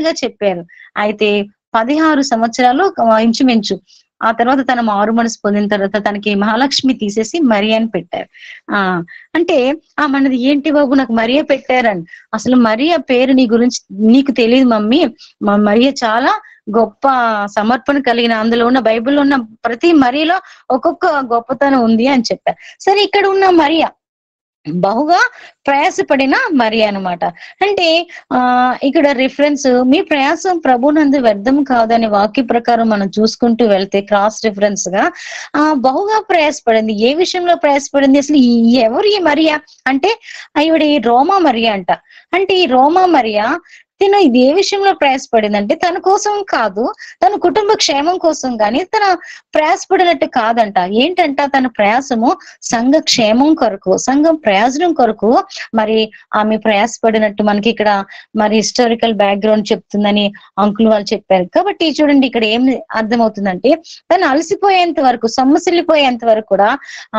గా చెప్పారు. అయితే 16 సంవత్సరాలు ఇంచుమించు. ఆ తర్వాత తన మారు మనసు పొందిన తర్వాత తనకి మహాలక్ష్మి తీసేసి మరియ అని పెట్టారు. ఆ అంటే మనది ఏంటి బాబు నాకు మరియ పెట్టారని. అసలు మరియ పేరు నీ గురించి నీకు తెలియదు మమ్మీ. మరియ చాలా గొప్ప సమర్పణ కలిగిన, అందులో ఉన్న బైబిల్లో ఉన్న ప్రతి మరియలో ఒక్కొక్క గొప్పతనం ఉంది అని చెప్పారు. సరే, ఇక్కడ ఉన్న మరియ బహుగా ప్రయాసపడిన మరి అన్నమాట. అంటే ఇక్కడ రిఫరెన్స్ మీ ప్రయాసం ప్రభునందు వ్యర్థం కాదనే వాక్య ప్రకారం మనం చూసుకుంటూ వెళ్తే క్రాస్ రిఫరెన్స్ గా బహుగా ప్రయాసపడింది. ఏ విషయంలో ప్రయాసపడింది? అసలు ఎవరు ఈ మరియా అంటే ఈవిడ ఈ రోమా మరియా అంట. అంటే ఈ రోమా మరియా తిను ఇది ఏ విషయంలో ప్రయాసపడిందంటే తన కోసం కాదు, తన కుటుంబ క్షేమం కోసం గాని తన ప్రయాసపడినట్టు కాదంట. ఏంటంట తన ప్రయాసము సంఘ క్షేమం కొరకు, సంఘం ప్రయోజనం కొరకు మరి ఆమె ప్రయాసపడినట్టు మనకి ఇక్కడ మరి హిస్టారికల్ బ్యాక్గ్రౌండ్ చెప్తుందని అంకుల్ వాళ్ళు చెప్పారు. కాబట్టి చూడండి ఇక్కడ ఏం అర్థమవుతుందంటే తను అలసిపోయేంత వరకు, సొమ్మసిల్లిపోయేంత వరకు కూడా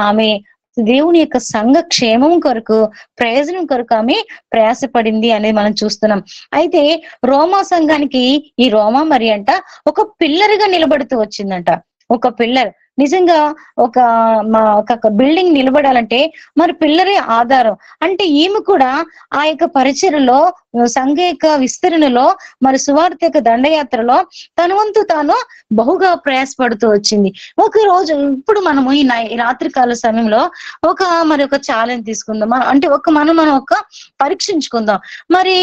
ఆమె దేవుని యొక్క సంఘ క్షేమం కొరకు, ప్రయోజనం కొరకు ఆమె ప్రయాసపడింది అనేది మనం చూస్తున్నాం. అయితే రోమా సంఘానికి ఈ రోమా మరి అంట ఒక పిల్లర్గా నిలబడుతూ వచ్చిందంట. ఒక పిల్లర్ నిజంగా ఒక బిల్డింగ్ నిలబడాలంటే మరి పిల్లరే ఆధారం. అంటే ఈమె కూడా ఆ యొక్క పరిచర్యలో, సంఘ యొక్క విస్తరణలో, మరి సువార్త యొక్క దండయాత్రలో తన వంతు తాను బహుగా ప్రయాసపడుతూ వచ్చింది. ఒక రోజు ఇప్పుడు మనము ఈ రాత్రికాల సమయంలో ఒక ఛాలెంజ్ తీసుకుందాం. అంటే మనం ఒక పరీక్షించుకుందాం. మరి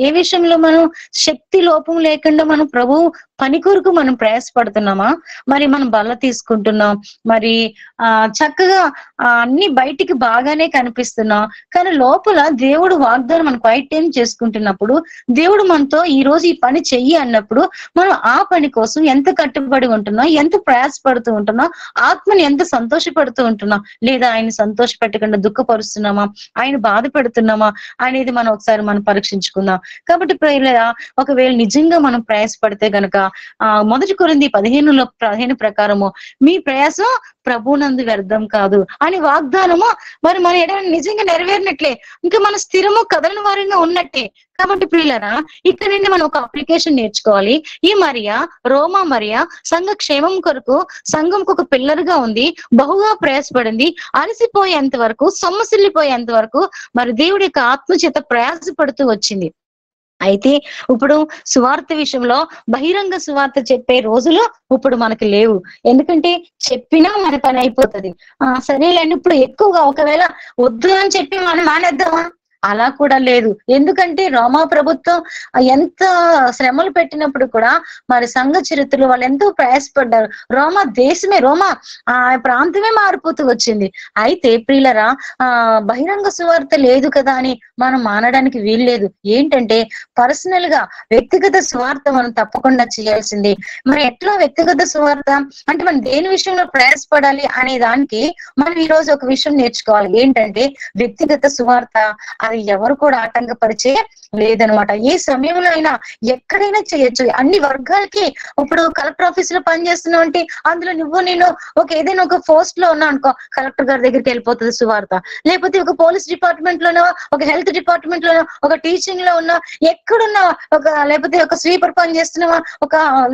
ఏ విషయంలో మనం శక్తి లోపం లేకుండా మనం ప్రభు పని కొరకు మనం ప్రయాసపడుతున్నామా? మరి మనం బల్ల తీసుకుంటున్నాం, మరి చక్కగా అన్ని బయటికి బాగానే కనిపిస్తున్నాం, కానీ లోపల దేవుడు వాగ్దానం మనం క్వైట్ టైం చేసుకుంటున్నప్పుడు దేవుడు మనతో ఈ రోజు ఈ పని చెయ్యి అన్నప్పుడు మనం ఆ పని కోసం ఎంత కట్టుబడి ఉంటున్నాం, ఎంత ప్రయాసపడుతూ ఉంటున్నాం, ఆత్మని ఎంత సంతోషపడుతూ ఉంటున్నాం, లేదా ఆయన సంతోష పెట్టకుండా దుఃఖపరుస్తున్నామా, ఆయన బాధ పెడుతున్నామా అనేది మనం ఒకసారి మనం పరీక్షించుకుందాం. కాబట్టి ఒకవేళ నిజంగా మనం ప్రయాసపడితే గనక 1 కొరింథీ 15 ప్రకారము మీ ప్రయాసం ప్రభునందు వ్యర్థం కాదు అని వాగ్దానము మరి మన ఎడ నిజంగా నెరవేరినట్లే, ఇంకా మన స్థిరము కదలని వారంగా ఉన్నట్టే. కాబట్టి ప్రియులరా, ఇక్కడ నుండి మనం ఒక అప్లికేషన్ నేర్చుకోవాలి. ఈ మరియా, రోమా మరియా సంఘ క్షేమం కొరకు, సంఘంకు ఒక పిల్లర్గా ఉంది, బహుగా ప్రయాసపడింది, అలసిపోయేంత వరకు, సొమ్మసిల్లిపోయేంత వరకు మరి దేవుడి యొక్క ఆత్మ చేత ప్రయాసపడుతూ వచ్చింది. అయితే ఇప్పుడు సువార్త విషయంలో బహిరంగ సువార్త చెప్పే రోజులు ఇప్పుడు మనకు లేవు. ఎందుకంటే చెప్పినా మన పని అయిపోతుంది. సరేలేండి, ఇప్పుడు ఎక్కువగా ఒకవేళ వద్దు అని చెప్పి మనం మానేద్దామా? అలా కూడా లేదు. ఎందుకంటే రోమా ప్రభుత్వం ఎంత శ్రమలు పెట్టినప్పుడు కూడా మరి సంఘ చరిత్రలో వాళ్ళు ఎంతో ప్రయాసపడ్డారు. రోమా దేశమే, రోమా ప్రాంతమే మారిపోతూ వచ్చింది. అయితే ప్రియులరా, బహిరంగ సువార్త లేదు కదా అని మనం మానడానికి వీల్లేదు. ఏంటంటే పర్సనల్ గా వ్యక్తిగత సువార్త మనం తప్పకుండా చేయాల్సింది. మరి ఎట్లా వ్యక్తిగత సువార్త అంటే మనం దేని విషయంలో ప్రయాసపడాలి అనే దానికి మనం ఈ రోజు ఒక విషయం నేర్చుకోవాలి. ఏంటంటే వ్యక్తిగత సువార్త అది ఎవరు కూడా ఆటంకపరిచే లేదనమాట. ఏ సమయంలో అయినా ఎక్కడైనా చేయొచ్చు. అన్ని వర్గాలకి ఇప్పుడు కలెక్టర్ ఆఫీస్ లో పనిచేస్తున్నావు అంటే అందులో నేను ఏదైనా ఒక పోస్ట్ లో ఉన్నా అనుకో, కలెక్టర్ గారి దగ్గరికి వెళ్ళిపోతుంది సువార్త. లేకపోతే ఒక పోలీస్ డిపార్ట్మెంట్ లోనో, ఒక హెల్త్ డిపార్ట్మెంట్ లోనో, ఒక టీచింగ్ లో ఉన్నా, ఎక్కడున్నా, లేకపోతే ఒక స్వీపర్ పని చేస్తున్నావా,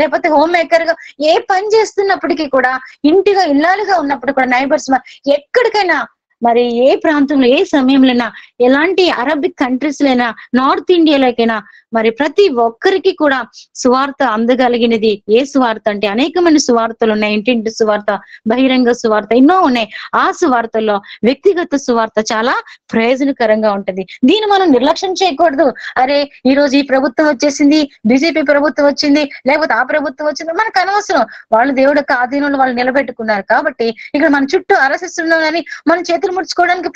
లేకపోతే హోమ్ మేకర్ గా ఏ పని చేస్తున్నప్పటికీ కూడా, ఇంటిగా ఇల్లాలుగా ఉన్నప్పుడు కూడా, నైబర్స్ ఎక్కడికైనా మరి ఏ ప్రాంతంలో ఏ సమయంలోనా, ఎలాంటి అరబిక్ కంట్రీస్ లైనా, నార్త్ ఇండియాలోకైనా మరి ప్రతి ఒక్కరికి కూడా సువార్త అందగలిగినది ఏ సువార్త అంటే అనేకమైన సువార్తలు ఉన్నాయి. ఇంటింటి సువార్త, బహిరంగ సువార్త ఎన్నో ఉన్నాయి. ఆ సువార్తల్లో వ్యక్తిగత సువార్త చాలా ప్రయోజనకరంగా ఉంటది. దీన్ని మనం నిర్లక్ష్యం చేయకూడదు. అరే ఈ రోజు ఈ ప్రభుత్వం వచ్చేసింది, బీజేపీ ప్రభుత్వం వచ్చింది, లేకపోతే ఆ ప్రభుత్వం వచ్చింది, మనకు అనవసరం. వాళ్ళు దేవుడి యొక్క ఆధీనంలో వాళ్ళు నిలబెట్టుకున్నారు. కాబట్టి ఇక్కడ మన చుట్టూ అరసిస్తున్నామని మన చేతులు ముడుచుకోవడానికి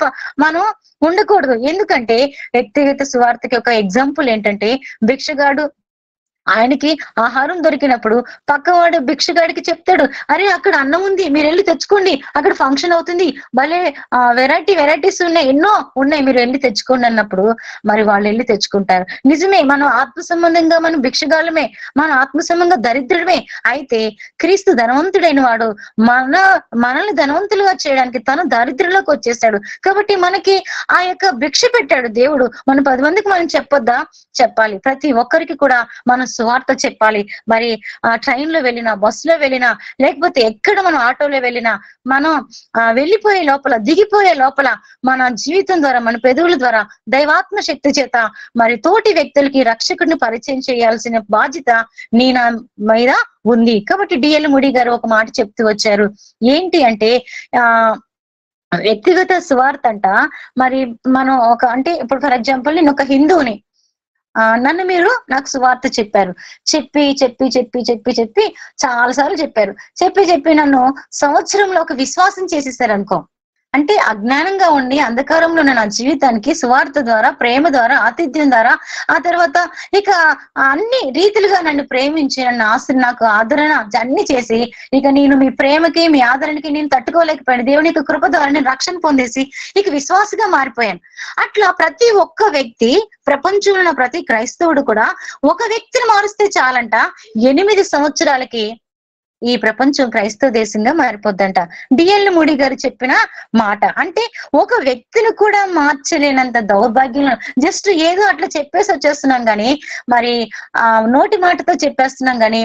మనం ఉండకూడదు. ఎందుకంటే వ్యక్తిగత సువార్తకి ఒక ఎగ్జాంపుల్ ఏంటంటే భిక్షగాడు, ఆయనకి ఆహారం దొరికినప్పుడు పక్కవాడు భిక్షగాడికి చెప్తాడు, అరే అక్కడ అన్నం ఉంది, మీరు వెళ్ళి తెచ్చుకోండి, అక్కడ ఫంక్షన్ అవుతుంది, భలే వెరైటీస్ ఉన్నాయి, ఎన్నో ఉన్నాయి, మీరు వెళ్ళి తెచ్చుకోండి అన్నప్పుడు మరి వాళ్ళు వెళ్ళి తెచ్చుకుంటారు. నిజమే, మనం ఆత్మ సంబంధంగా మనం భిక్షగాళ్ళమే, మన ఆత్మ సంబంధంగా దరిద్రుడమే. అయితే క్రీస్తు ధనవంతుడైన వాడు మనల్ని ధనవంతులుగా చేయడానికి తను దరిద్రులకు వచ్చేసాడు. కాబట్టి మనకి ఆ యొక్క భిక్ష పెట్టాడు దేవుడు. మనం 10 మందికి మనం చెప్పొద్దా? చెప్పాలి. ప్రతి ఒక్కరికి కూడా మనం సువార్త చెప్పాలి. మరి ట్రైన్ లో వెళ్ళినా, బస్సులో వెళ్ళినా, లేకపోతే ఎక్కడ మనం ఆటోలో వెళ్ళినా, మనం వెళ్ళిపోయే లోపల, దిగిపోయే లోపల మన జీవితం ద్వారా, మన పెదవుల ద్వారా దైవాత్మ శక్తి చేత మరి తోటి వ్యక్తులకి రక్షకుడిని పరిచయం చేయాల్సిన బాధ్యత నీ నా మీద ఉంది. కాబట్టి డిఎల్ మూడీ గారు ఒక మాట చెప్తూ వచ్చారు. ఏంటి అంటే ఆ వ్యక్తిగత సువార్త అంట. మరి మనం అంటే ఇప్పుడు ఫర్ ఎగ్జాంపుల్ నేను ఒక హిందువుని, నన్ను మీరు నాకు సువార్త చెప్పారు. చెప్పి చెప్పి చెప్పి చెప్పి చెప్పి చాలా సార్లు చెప్పారు. చెప్పి చెప్పి నన్ను సంవత్సరంలో ఒక విశ్వాసం చేసేసారు అనుకో. అంటే అజ్ఞానంగా ఉండి అంధకారంలో ఉన్న నా జీవితానికి సువార్త ద్వారా, ప్రేమ ద్వారా, ఆతిథ్యం ద్వారా, ఆ తర్వాత ఇక అన్ని రీతిలుగా నన్ను ప్రేమించి నాకు ఆదరణ అన్ని చేసి, ఇక నేను మీ ప్రేమకి, మీ ఆదరణకి నేను తట్టుకోలేకపోయాను. దేవుని యొక్క కృప ద్వారా నేను రక్షణ పొందేసి ఇక విశ్వాసగా మారిపోయాను. అట్లా ప్రతి ఒక్క వ్యక్తి, ప్రపంచంలో ఉన్న ప్రతి క్రైస్తవుడు కూడా ఒక వ్యక్తిని మారుస్తే చాలంట 8 సంవత్సరాలకి ఈ ప్రపంచం క్రైస్తవ దేశంగా మారిపోద్దంట. డిఎల్ మూడీ గారు చెప్పిన మాట. అంటే ఒక వ్యక్తిని కూడా మార్చలేనంత దౌర్భాగ్యం, జస్ట్ ఏదో అట్లా చెప్పేసి వచ్చేస్తున్నాం గాని, మరి నోటి మాటతో చెప్పేస్తున్నాం గాని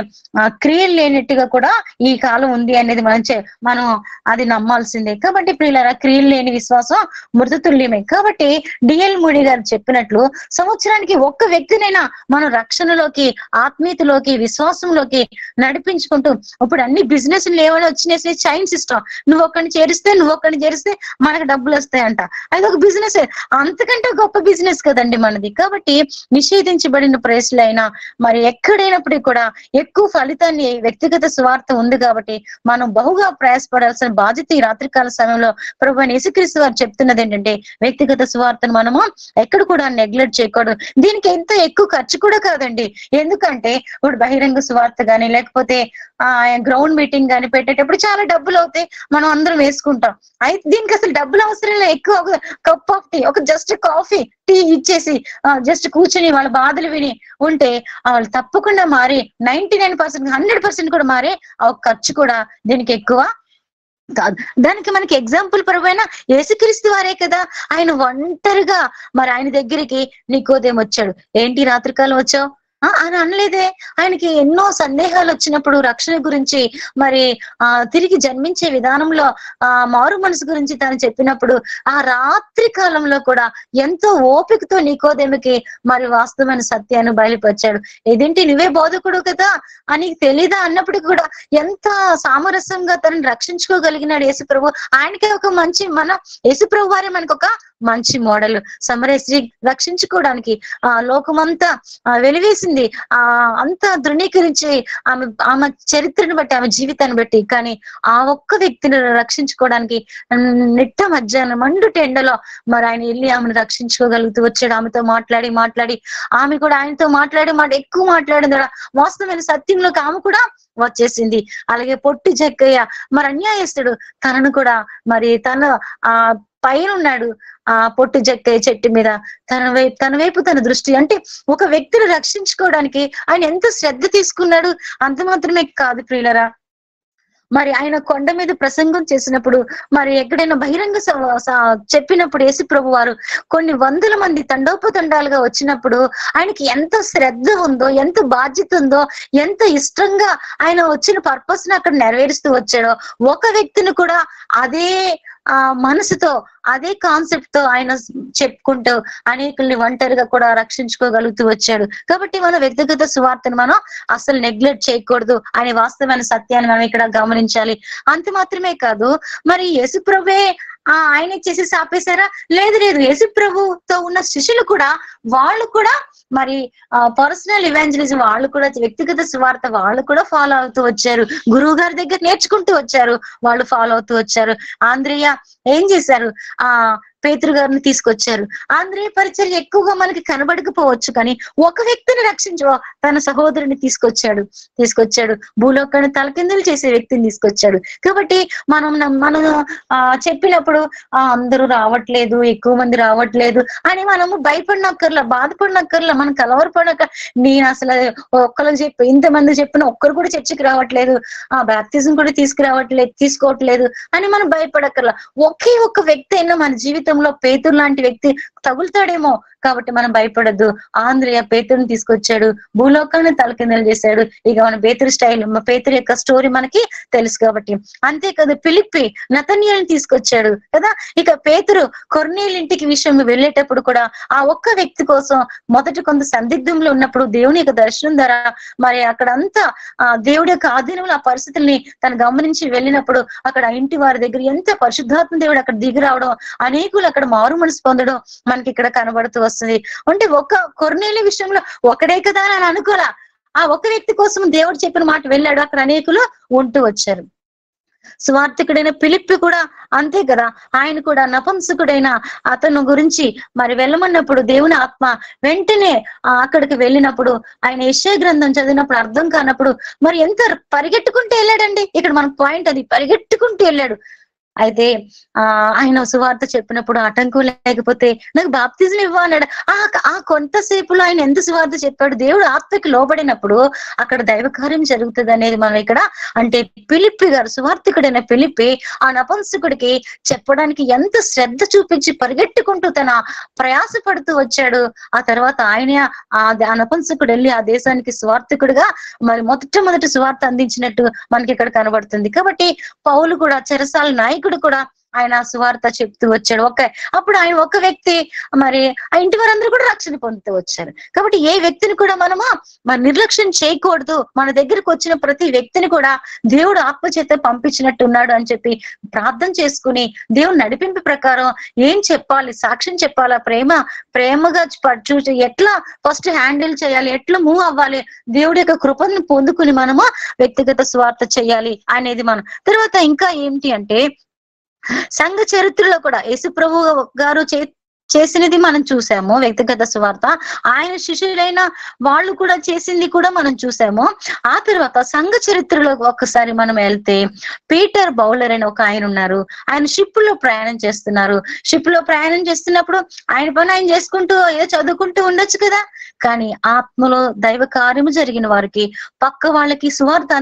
క్రియలు లేనట్టుగా కూడా ఈ కాలం ఉంది అనేది మనం అది నమ్మాల్సిందే. కాబట్టి ప్రియులారా, క్రియలు లేని విశ్వాసం మృతతుల్యమే. కాబట్టి డిఎల్ మూడీ గారు చెప్పినట్లు సంవత్సరానికి ఒక్క వ్యక్తినైనా మనం రక్షణలోకి, ఆత్మీయతలోకి, విశ్వాసంలోకి నడిపించుకుంటూ, ఇప్పుడు అన్ని బిజినెస్ ఏమైనా వచ్చినాయి, చైన్ సిస్టమ్, నువ్వు ఒక్కడిని చేరిస్తే మనకు డబ్బులు వస్తాయంట. అది ఒక బిజినెస్, అంతకంటే గొప్ప బిజినెస్ కదండి మనది. కాబట్టి నిషేధించబడిన ప్లేస్లైనా మరి ఎక్కడైనప్పటికీ కూడా ఎక్కువ ఫలితాన్ని వ్యక్తిగత సువార్త ఉంది. కాబట్టి మనం బహుగా ప్రయాసపడాల్సిన బాధ్యత ఈ రాత్రికాల సమయంలో ప్రభువైన యేసుక్రీస్తు వారు చెప్తున్నది ఏంటంటే, వ్యక్తిగత సువార్తను మనము ఎక్కడ కూడా నెగ్లెక్ట్ చేయకూడదు. దీనికి ఎంత ఎక్కువ ఖర్చు కూడా కాదండి. ఎందుకంటే ఇప్పుడు బహిరంగ సువార్త గాని, లేకపోతే గ్రౌండ్ మీటింగ్ గాని పెట్టేటప్పుడు చాలా డబ్బులు అవుతాయి, మనం అందరం వేసుకుంటాం. అయితే దీనికి అసలు డబ్బులు అవసరం లేదు. ఎక్కువ ఒక కప్ ఆఫ్ టీ, ఒక జస్ట్ కాఫీ, టీ ఇచ్చేసి జస్ట్ కూర్చుని వాళ్ళ బాధలు విని ఉంటే వాళ్ళు తప్పకుండా మారి 99%, 100% కూడా మారే ఆ ఖర్చు కూడా దీనికి ఎక్కువ కాదు. దానికి మనకి ఎగ్జాంపుల్ పరమైన యేసుక్రీస్తు వారే కదా. ఆయన ఒంటరిగా మరి ఆయన దగ్గరికి నికోదేము వచ్చాడు. ఏంటి రాత్రికాలం వచ్చావు అని అనలేదే. ఆయనకి ఎన్నో సందేహాలు వచ్చినప్పుడు రక్షణ గురించి, మరి తిరిగి జన్మించే విధానంలో మారు మనసు గురించి తను చెప్పినప్పుడు ఆ రాత్రి కాలంలో కూడా ఎంతో ఓపికతో నికోదేముకి మరి వాస్తవమైన సత్యాన్ని బయలుపరిచాడు. ఇదేంటి నువ్వే బోధకుడు కదా అని తెలీదా అన్నప్పటికీ కూడా ఎంత సామరస్యంగా తనని రక్షించుకోగలిగినాడు యేసుప్రభు. ఆయనకే ఒక మంచి, యేసుప్రభు వారే మనకు ఒక మంచి మోడల్. సమరయ స్త్రీ రక్షించుకోవడానికి లోకమంతా వెలివేసింది, అంతా ధృవీకరించి ఆమె చరిత్రను బట్టి, ఆమె జీవితాన్ని బట్టి. కానీ ఆ ఒక్క వ్యక్తిని రక్షించుకోవడానికి నిట్ట మధ్యాహ్నం మండుట ఎండలో మరి ఆయన వెళ్ళి ఆమెను రక్షించుకోగలుగుతూ వచ్చాడు. ఆమెతో మాట్లాడి ఆమె కూడా ఆయనతో ఎక్కువ మాట్లాడింది. వాస్తవమైన సత్యంలోకి ఆమె కూడా వచ్చేసింది. అలాగే పొట్టి జక్కయ్య మరి అన్యాయస్తుడు, తనను కూడా మరి తన పైన ఉన్నాడు పొట్టి జక్కయ్య చెట్టు మీద, తన వైపు తన దృష్టి. అంటే ఒక వ్యక్తిని రక్షించుకోవడానికి ఆయన ఎంత శ్రద్ధ తీసుకున్నాడు. అంత మాత్రమే కాదు ప్రియులరా, మరి ఆయన కొండ మీద ప్రసంగం చేసినప్పుడు, మరి ఎక్కడైనా బహిరంగ చెప్పినప్పుడు యేసుప్రభు వారు కొన్ని వందల మంది తండోపతండాలుగా వచ్చినప్పుడు ఆయనకి ఎంత శ్రద్ధ ఉందో, ఎంత బాధ్యత ఉందో, ఎంత ఇష్టంగా ఆయన వచ్చిన పర్పస్ ని అక్కడ నెరవేరుస్తూ వచ్చాడో, ఒక వ్యక్తిని కూడా అదే మనసుతో, అదే కాన్సెప్ట్ తో ఆయన చెప్పుకుంటూ అనేకుల్ని ఒంటరిగా కూడా రక్షించుకోగలుగుతూ వచ్చాడు. కాబట్టి మన వ్యక్తిగత సువార్తను మనం అసలు నెగ్లెక్ట్ చేయకూడదు అనే వాస్తవమైన సత్యాన్ని మనం ఇక్కడ గమనించాలి. అంత మాత్రమే కాదు, మరి యేసుప్రభువే ఆయన చేసి ఆపేశారా? లేదు. యేసుప్రభుతో ఉన్న శిష్యులు కూడా, వాళ్ళు కూడా మరి పర్సనల్ ఇవాంజలిజం, వాళ్ళు కూడా వ్యక్తిగత సువార్త వాళ్ళు కూడా ఫాలో అవుతూ వచ్చారు. గురువు గారి దగ్గర నేర్చుకుంటూ వచ్చారు, వాళ్ళు ఫాలో అవుతూ వచ్చారు. ఆంద్రియా ఏం చేశారు? పేతురు గారిని తీసుకొచ్చారు. ఆంద్రేయ పరిచర్య ఎక్కువగా మనకి కనబడకపోవచ్చు, కానీ ఒక వ్యక్తిని తన సహోదరుని తీసుకొచ్చాడు. భూలోకాన్ని తలకిందులు చేసే వ్యక్తిని తీసుకొచ్చాడు. కాబట్టి మనం చెప్పినప్పుడు అందరూ రావట్లేదు, ఎక్కువ మంది రావట్లేదు అని మనము భయపడినక్కర్లా, బాధపడినక్కర్లా, మనం కలవరపడక, నేను అసలు ఒక్కరు ఇంతమంది చెప్పిన ఒక్కరు కూడా చర్చికి రావట్లేదు, బాప్తిజం కూడా తీసుకోవట్లేదు అని మనం భయపడక్కర్లా. ఒకే ఒక్క వ్యక్తి అయినా మన జీవితంలో పేతురు లాంటి వ్యక్తి తగులుతాడేమో, కాబట్టి మనం భయపడద్దు. ఆంద్రియ పేతురుని తీసుకొచ్చాడు, భూలోకాన్ని తలకిందలు చేశాడు. ఇక మన పేతురు స్టైల్, పేతురు యొక్క స్టోరీ మనకి తెలుసు కాబట్టి. అంతే కదా, ఫిలిప్పి నతన్యేలుని తీసుకొచ్చాడు కదా. ఇక పేతురు కొర్నేలు ఇంటికి విషయం వెళ్ళేటప్పుడు కూడా ఆ ఒక్క వ్యక్తి కోసం మొదటి కొంత సందిగ్ధంలో ఉన్నప్పుడు దేవుని యొక్క దర్శనం ద్వారా మరి అక్కడ అంతా దేవుడి యొక్క ఆధీనంలో ఆ పరిస్థితుల్ని తను గమనించి వెళ్ళినప్పుడు అక్కడ ఇంటి వారి దగ్గర ఎంత పరిశుద్ధాత్మ దేవుడు అక్కడ దిగి రావడం, అనేకులు అక్కడ మారు మనసు పొందడం మనకి ఇక్కడ కనబడుతూ వస్తుంది. అంటే ఒక్క కొర్నేలు విషయంలో ఒకడే కదా అని అనుకోలా, ఆ ఒక్క వ్యక్తి కోసం దేవుడు చెప్పిన మాట వెళ్ళాడు, అక్కడ అనేకులు ఉంటూ వచ్చారు. సువార్థికుడైన ఫిలిప్పి కూడా అంతే కదా, ఆయన కూడా నపుంసకుడైన అతను గురించి మరి వెళ్ళమన్నప్పుడు దేవుని ఆత్మ వెంటనే అక్కడికి వెళ్ళినప్పుడు ఆయన యెషయా గ్రంథం చదివినప్పుడు అర్థం కానప్పుడు మరి ఎంత పరిగెట్టుకుంటూ వెళ్ళాడండి. ఇక్కడ మనకు పాయింట్ అది, పరిగెట్టుకుంటూ వెళ్ళాడు. అయితే ఆయన సువార్త చెప్పినప్పుడు ఆటంకం లేకపోతే నాకు బాప్తిజం ఇవ్వ అన్నాడు. ఆ కొంతసేపులో ఆయన ఎంత సువార్త చెప్పాడు. దేవుడు ఆత్మకి లోబడినప్పుడు అక్కడ దైవ కార్యం జరుగుతుంది అనేది మనం ఇక్కడ అంటే ఫిలిప్పి గారు, సువార్థికుడైన ఫిలిప్పి ఆ నపుంసకుడికి చెప్పడానికి ఎంత శ్రద్ధ చూపించి పరిగెట్టుకుంటూ తన ప్రయాస పడుతూ వచ్చాడు. ఆ తర్వాత ఆయన ఆ నపుంసకుడు వెళ్ళి ఆ దేశానికి సువార్థికుడిగా మరి మొదటి సువార్త అందించినట్టు మనకి ఇక్కడ కనబడుతుంది. కాబట్టి పౌలు కూడా చెరసాల నాయకుడు కూడా ఆయన సువార్త చెప్తూ వచ్చాడు. అప్పుడు ఆయన ఒక వ్యక్తి మరి ఆ ఇంటి వారందరూ కూడా రక్షణ పొందుతూ వచ్చారు. కాబట్టి ఏ వ్యక్తిని కూడా మనము మరి నిర్లక్ష్యం చేయకూడదు. మన దగ్గరకు వచ్చిన ప్రతి వ్యక్తిని కూడా దేవుడు ఆత్మచేత పంపించినట్టున్నాడు అని చెప్పి ప్రార్థన చేసుకుని దేవుని నడిపింపు ప్రకారం ఏం చెప్పాలి, సాక్ష్యం చెప్పాలా, ప్రేమగా చూసి ఎట్లా ఫస్ట్ హ్యాండిల్ చేయాలి, ఎట్లా మూవ్ అవ్వాలి, దేవుడి యొక్క కృపను పొందుకుని మనము వ్యక్తిగత సువార్త చేయాలి అనేది మనం. తర్వాత ఇంకా ఏంటి అంటే సంఘ చరిత్రలో కూడా యేసు ప్రభు గారు చేసినది మనం చూసాము. వ్యక్తిగత సువార్త ఆయన శిష్యులైన వాళ్ళు కూడా చేసింది కూడా మనం చూసాము. ఆ తర్వాత సంఘ చరిత్రలో ఒక్కసారి మనం వెళ్తే పీటర్ బౌలర్ అని ఒక ఆయన ఉన్నారు. ఆయన షిప్ లో ప్రయాణం చేస్తున్నారు. షిప్ లో ప్రయాణం చేస్తున్నప్పుడు ఆయన పని ఆయన చేసుకుంటూ ఏదో చదువుకుంటూ ఉండొచ్చు కదా. కానీ ఆత్మలో దైవ కార్యము జరిగిన వారికి పక్క వాళ్ళకి సువార్త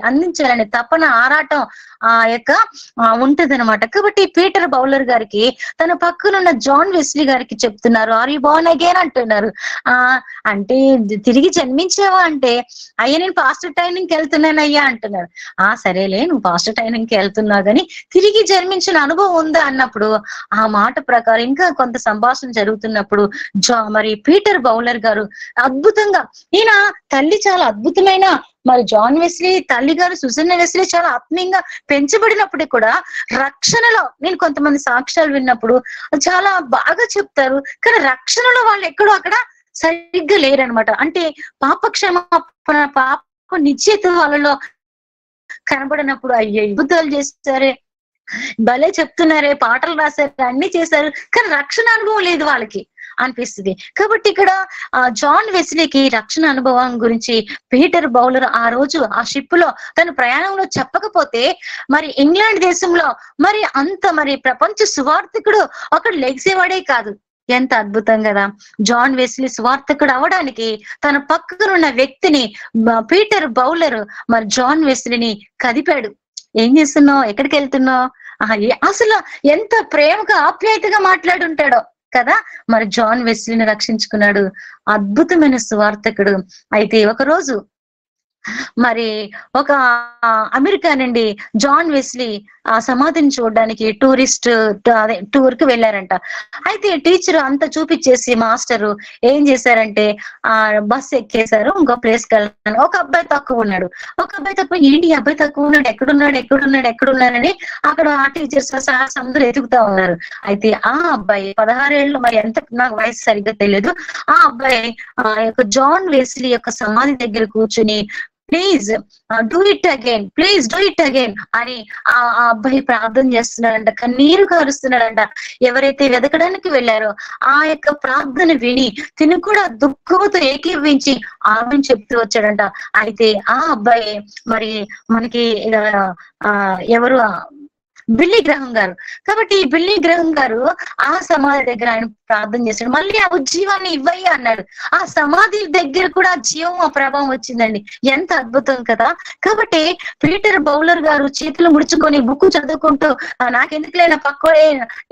అందించాలని తపన, ఆరాటం ఉంటది అనమాట. కాబట్టి పీటర్ బౌలర్ గారికి తన పక్కనున్న జాన్ వెస్లీ గారికి చెప్తున్నారు, ఆర్ యు బోర్న్ అగైన్ అంటున్నారు. అంటే తిరిగి జన్మించావా అంటే, అయ్యా నేను పాస్టర్ ట్రైనింగ్కి వెళ్తున్నాను అయ్యా అంటున్నారు. సరేలే నువ్వు పాస్టర్ ట్రైనింగ్కి వెళ్తున్నావు కానీ తిరిగి జన్మించిన అనుభవం ఉందా అన్నప్పుడు ఆ మాట ప్రకారం ఇంకా కొంత సంభాషణ జరుగుతున్నప్పుడు మరి పీటర్ బౌలర్ గారు అద్భుతంగా, ఈయన తల్లి చాలా అద్భుతమైన మరి జాన్ వెస్లీ తల్లి గారు సుజన్న వెస్లీ చాలా ఆత్మీయంగా పెంచబడినప్పటికీ కూడా రక్షణలో నేను కొంతమంది సాక్ష్యాలు విన్నప్పుడు చాలా బాగా చెప్తారు, కానీ రక్షణలో వాళ్ళు ఎక్కడో అక్కడ సరిగ్గా లేరనమాట. అంటే పాపక్షమాపణ, పాప నిశ్చయిత వాళ్ళలో కనబడినప్పుడు అయ్యే అద్భుతాలు చేస్తారే, భలే చెప్తున్నారే, పాటలు రాశారు, అన్ని చేశారు, కానీ రక్షణ అనుభవం లేదు వాళ్ళకి అనిపిస్తుంది. కాబట్టి ఇక్కడ జాన్ వెస్లీకి రక్షణ అనుభవం గురించి పీటర్ బౌలర్ ఆ రోజు ఆ షిప్ లో తన ప్రయాణంలో చెప్పకపోతే మరి ఇంగ్లాండ్ దేశంలో మరి అంత మరి ప్రపంచ సువార్థికుడు అక్కడ లెగిసేవాడే కాదు. ఎంత అద్భుతం కదా. జాన్ వెస్లీ సువార్థకుడు అవడానికి తన పక్కనున్న వ్యక్తిని పీటర్ బౌలర్ మరి జాన్ వెస్లీని కదిపాడు. ఏం చేస్తున్నావు, ఎక్కడికి వెళ్తున్నావు, అసలు ఎంత ప్రేమగా ఆప్యాయతగా మాట్లాడుంటాడో కదా. మరి జాన్ వెస్లీని రక్షించుకున్నాడు, అద్భుతమైన సువార్థకుడు. అయితే ఒక రోజు మరి ఒక అమెరికా నుండి జాన్ వెస్లీ ఆ సమాధిని చూడడానికి టూర్ కి వెళ్ళారంట. అయితే టీచర్ అంతా చూపించేసి మాస్టరు ఏం చేశారంటే బస్ ఎక్కేశారు, ఇంకో ప్లేస్ కి వెళ్ళాను. ఒక అబ్బాయి తక్కువ ఉన్నాడు. ఏంటి అబ్బాయి తక్కువ ఉన్నాడు, ఎక్కడున్నాడని అక్కడ ఆ టీచర్స్ సార్స్ అందరూ ఎదుగుతా ఉన్నారు. అయితే ఆ అబ్బాయి 16 ఏళ్ళు, మరి ఎంత నాకు వయసు సరిగ్గా తెలియదు, ఆ అబ్బాయి జాన్ వెస్లీ యొక్క సమాధి దగ్గర కూర్చుని ప్లీజ్ డూ ఇట్ అగైన్ అని ఆ అబ్బాయి ప్రార్థన చేస్తున్నాడంట, కన్నీరు కారుస్తున్నాడంట. ఎవరైతే వెతకడానికి వెళ్ళారో ఆ యొక్క ప్రార్థన విని తిను కూడా దుఃఖంతో ఏకీభవించి ఆమెను చెప్తూ వచ్చాడంట. అయితే ఆ అబ్బాయి మరి మనకి ఎవరు బిల్లీ గ్రహం గారు. కాబట్టి ఈ బిల్లీ గ్రహం గారు ఆ సమాధి దగ్గర ఆయన ప్రార్థన చేశాడు. మళ్ళీ ఆ ఉజ్జీవాన్ని ఇవ్వయ్యా అన్నాడు. ఆ సమాధి దగ్గర కూడా ఆ జీవం, ఆ ప్రభావం వచ్చిందండి. ఎంత అద్భుతం కదా! కాబట్టి పీటర్ బౌలర్ గారు చేతులు ముడుచుకొని బుక్ చదువుకుంటూ నాకెందుకులే, నా పక్కోడే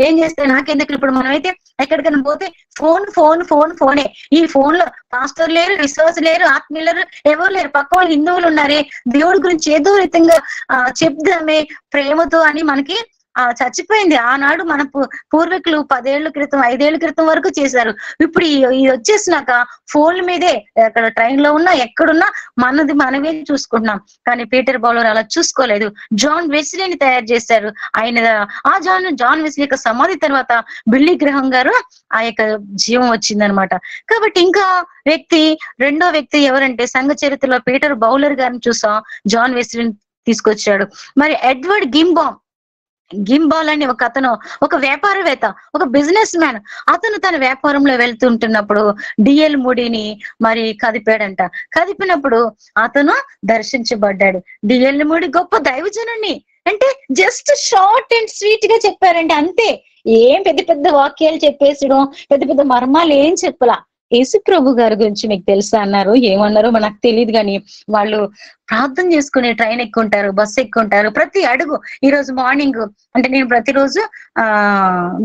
ఏం చేస్తే నాకెందుకు. ఇప్పుడు మనమైతే ఎక్కడికైనా పోతే ఫోనే. ఈ ఫోన్ లో పాస్టర్ లేరు, విశ్వాసం లేరు, ఆత్మీయులు లేరు, ఎవరు లేరు. పక్క వాళ్ళు హిందువులు ఉన్నారే, దేవుడి గురించి ఏదో విధంగా చెప్దామే ప్రేమతో అని మనకి చచ్చిపోయింది. ఆనాడు మన పూర్వీకులు 10 ఏళ్ల క్రితం, 5 ఏళ్ల క్రితం వరకు చేశారు. ఇప్పుడు ఇది వచ్చేసినాక ఫోన్ల మీదే, అక్కడ ట్రైన్ లో ఉన్నా ఎక్కడున్నా మనది మనమే చూసుకుంటున్నాం. కానీ పీటర్ బౌలర్ అలా చూసుకోలేదు. జాన్ వెస్లీని తయారు చేశారు. ఆయన జాన్ వెస్లీ యొక్క సమాధి తర్వాత బిల్లీ గ్రహం గారు ఆ యొక్క జీవం వచ్చిందనమాట. కాబట్టి ఇంకా రెండో వ్యక్తి ఎవరంటే సంఘ చరిత్రలో పీటర్ బౌలర్ గారిని చూసాం, జాన్ వెస్లీని తీసుకొచ్చాడు. మరి ఎడ్వర్డ్ గింబాల్ అని ఒక అతను, ఒక వ్యాపారవేత్త, ఒక బిజినెస్ మ్యాన్. అతను తన వ్యాపారంలో వెళ్తుంటున్నప్పుడు డిఎల్ మూడీని మరి కదిపినప్పుడు అతను దర్శించబడ్డాడు. డిఎల్ మూడీ గొప్ప దైవజనుని అంటే జస్ట్ షార్ట్ అండ్ స్వీట్ గా చెప్పారంటే అంతే. ఏం పెద్ద పెద్ద వాక్యాలు చెప్పేసడం, పెద్ద పెద్ద మర్మాలు ఏం చెప్పలా. యేసు ప్రభు గారి గురించి మీకు తెలుసా అన్నారు. ఏమన్నారో మనకు తెలియదు, కానీ వాళ్ళు ప్రార్థన చేసుకుని ట్రైన్ ఎక్కుంటారు, బస్సు ఎక్కుంటారు. ప్రతి అడుగు ఈ రోజు మార్నింగ్ అంటే నేను ప్రతిరోజు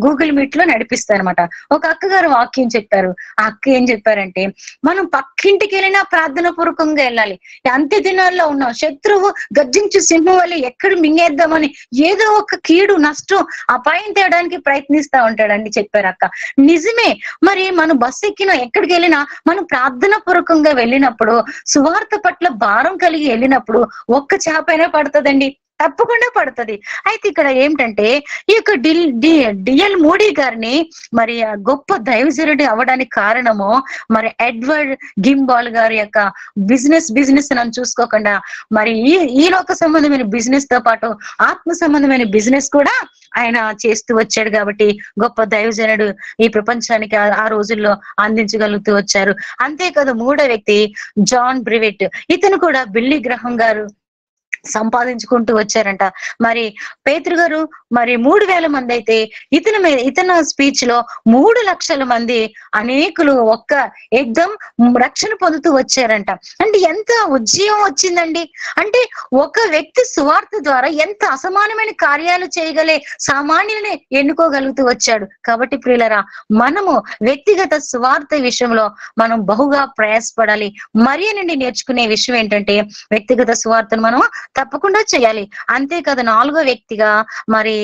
గూగుల్ మీట్ లో నడిపిస్తాను అనమాట. ఒక అక్క గారు వాక్యం చెప్పారు. ఆ అక్క ఏం చెప్పారంటే, మనం పక్కింటికి వెళ్ళినా ప్రార్థన పూర్వకంగా వెళ్ళాలి. అంత్య దినాల్లో ఉన్నాం, శత్రువు గర్జించు సింహం వల్ల ఎక్కడ మింగేద్దామని ఏదో ఒక కీడు, నష్టం, అపాయం తేయడానికి ప్రయత్నిస్తా ఉంటాడండి చెప్పారు అక్క. నిజమే. మరి మనం బస్సు ఎక్కినా ఎక్కడికి వెళ్ళినా మనం ప్రార్థన పూర్వకంగా వెళ్ళినప్పుడు, సువార్త పట్ల భారం కలిగి వెళ్ళినప్పుడు ఒక్క చేపైనా పడుతుందండి, తప్పకుండా పడుతుంది. అయితే ఇక్కడ ఏమిటంటే ఈ యొక్క డిఎల్ మూడీ గారిని మరి గొప్ప దైవజనుడి అవ్వడానికి కారణము మరి ఎడ్వర్డ్ గింబాల్ గారి యొక్క బిజినెస్ అని చూసుకోకుండా మరి ఈ లోక సంబంధమైన బిజినెస్ తో పాటు ఆత్మ సంబంధమైన బిజినెస్ కూడా ఆయన చేస్తూ వచ్చాడు. కాబట్టి గొప్ప దైవజనుడు ఈ ప్రపంచానికి ఆ రోజుల్లో అందించగలుగుతూ వచ్చారు. అంతేకాదు మూడో వ్యక్తి జాన్ బ్రివెట్. ఇతను కూడా బిల్లీ గ్రహం గారు సంపాదించుకుంటూ వచ్చారంట. మరి పేతురు గారు మరి 3000 మంది అయితే ఇతను స్పీచ్ లో 3 లక్షల మంది అనేకులు ఒక్క ఎగ్దం రక్షణ పొందుతూ వచ్చారంట. అంటే ఎంత ఉజ్జీవం వచ్చిందండి. అంటే ఒక వ్యక్తి సువార్త ద్వారా ఎంత అసమానమైన కార్యాలు చేయగలే సామాన్యుల్ని ఎన్నుకోగలుగుతూ వచ్చాడు. కాబట్టి ప్రియులరా, మనము వ్యక్తిగత సువార్త విషయంలో మనం బహుగా ప్రయాసపడాలి. మరియ నుండి నేర్చుకునే విషయం ఏంటంటే వ్యక్తిగత సువార్తను మనం తప్పకుండా చేయాలి. అంతేకాదు 4వ వ్యక్తిగా మరి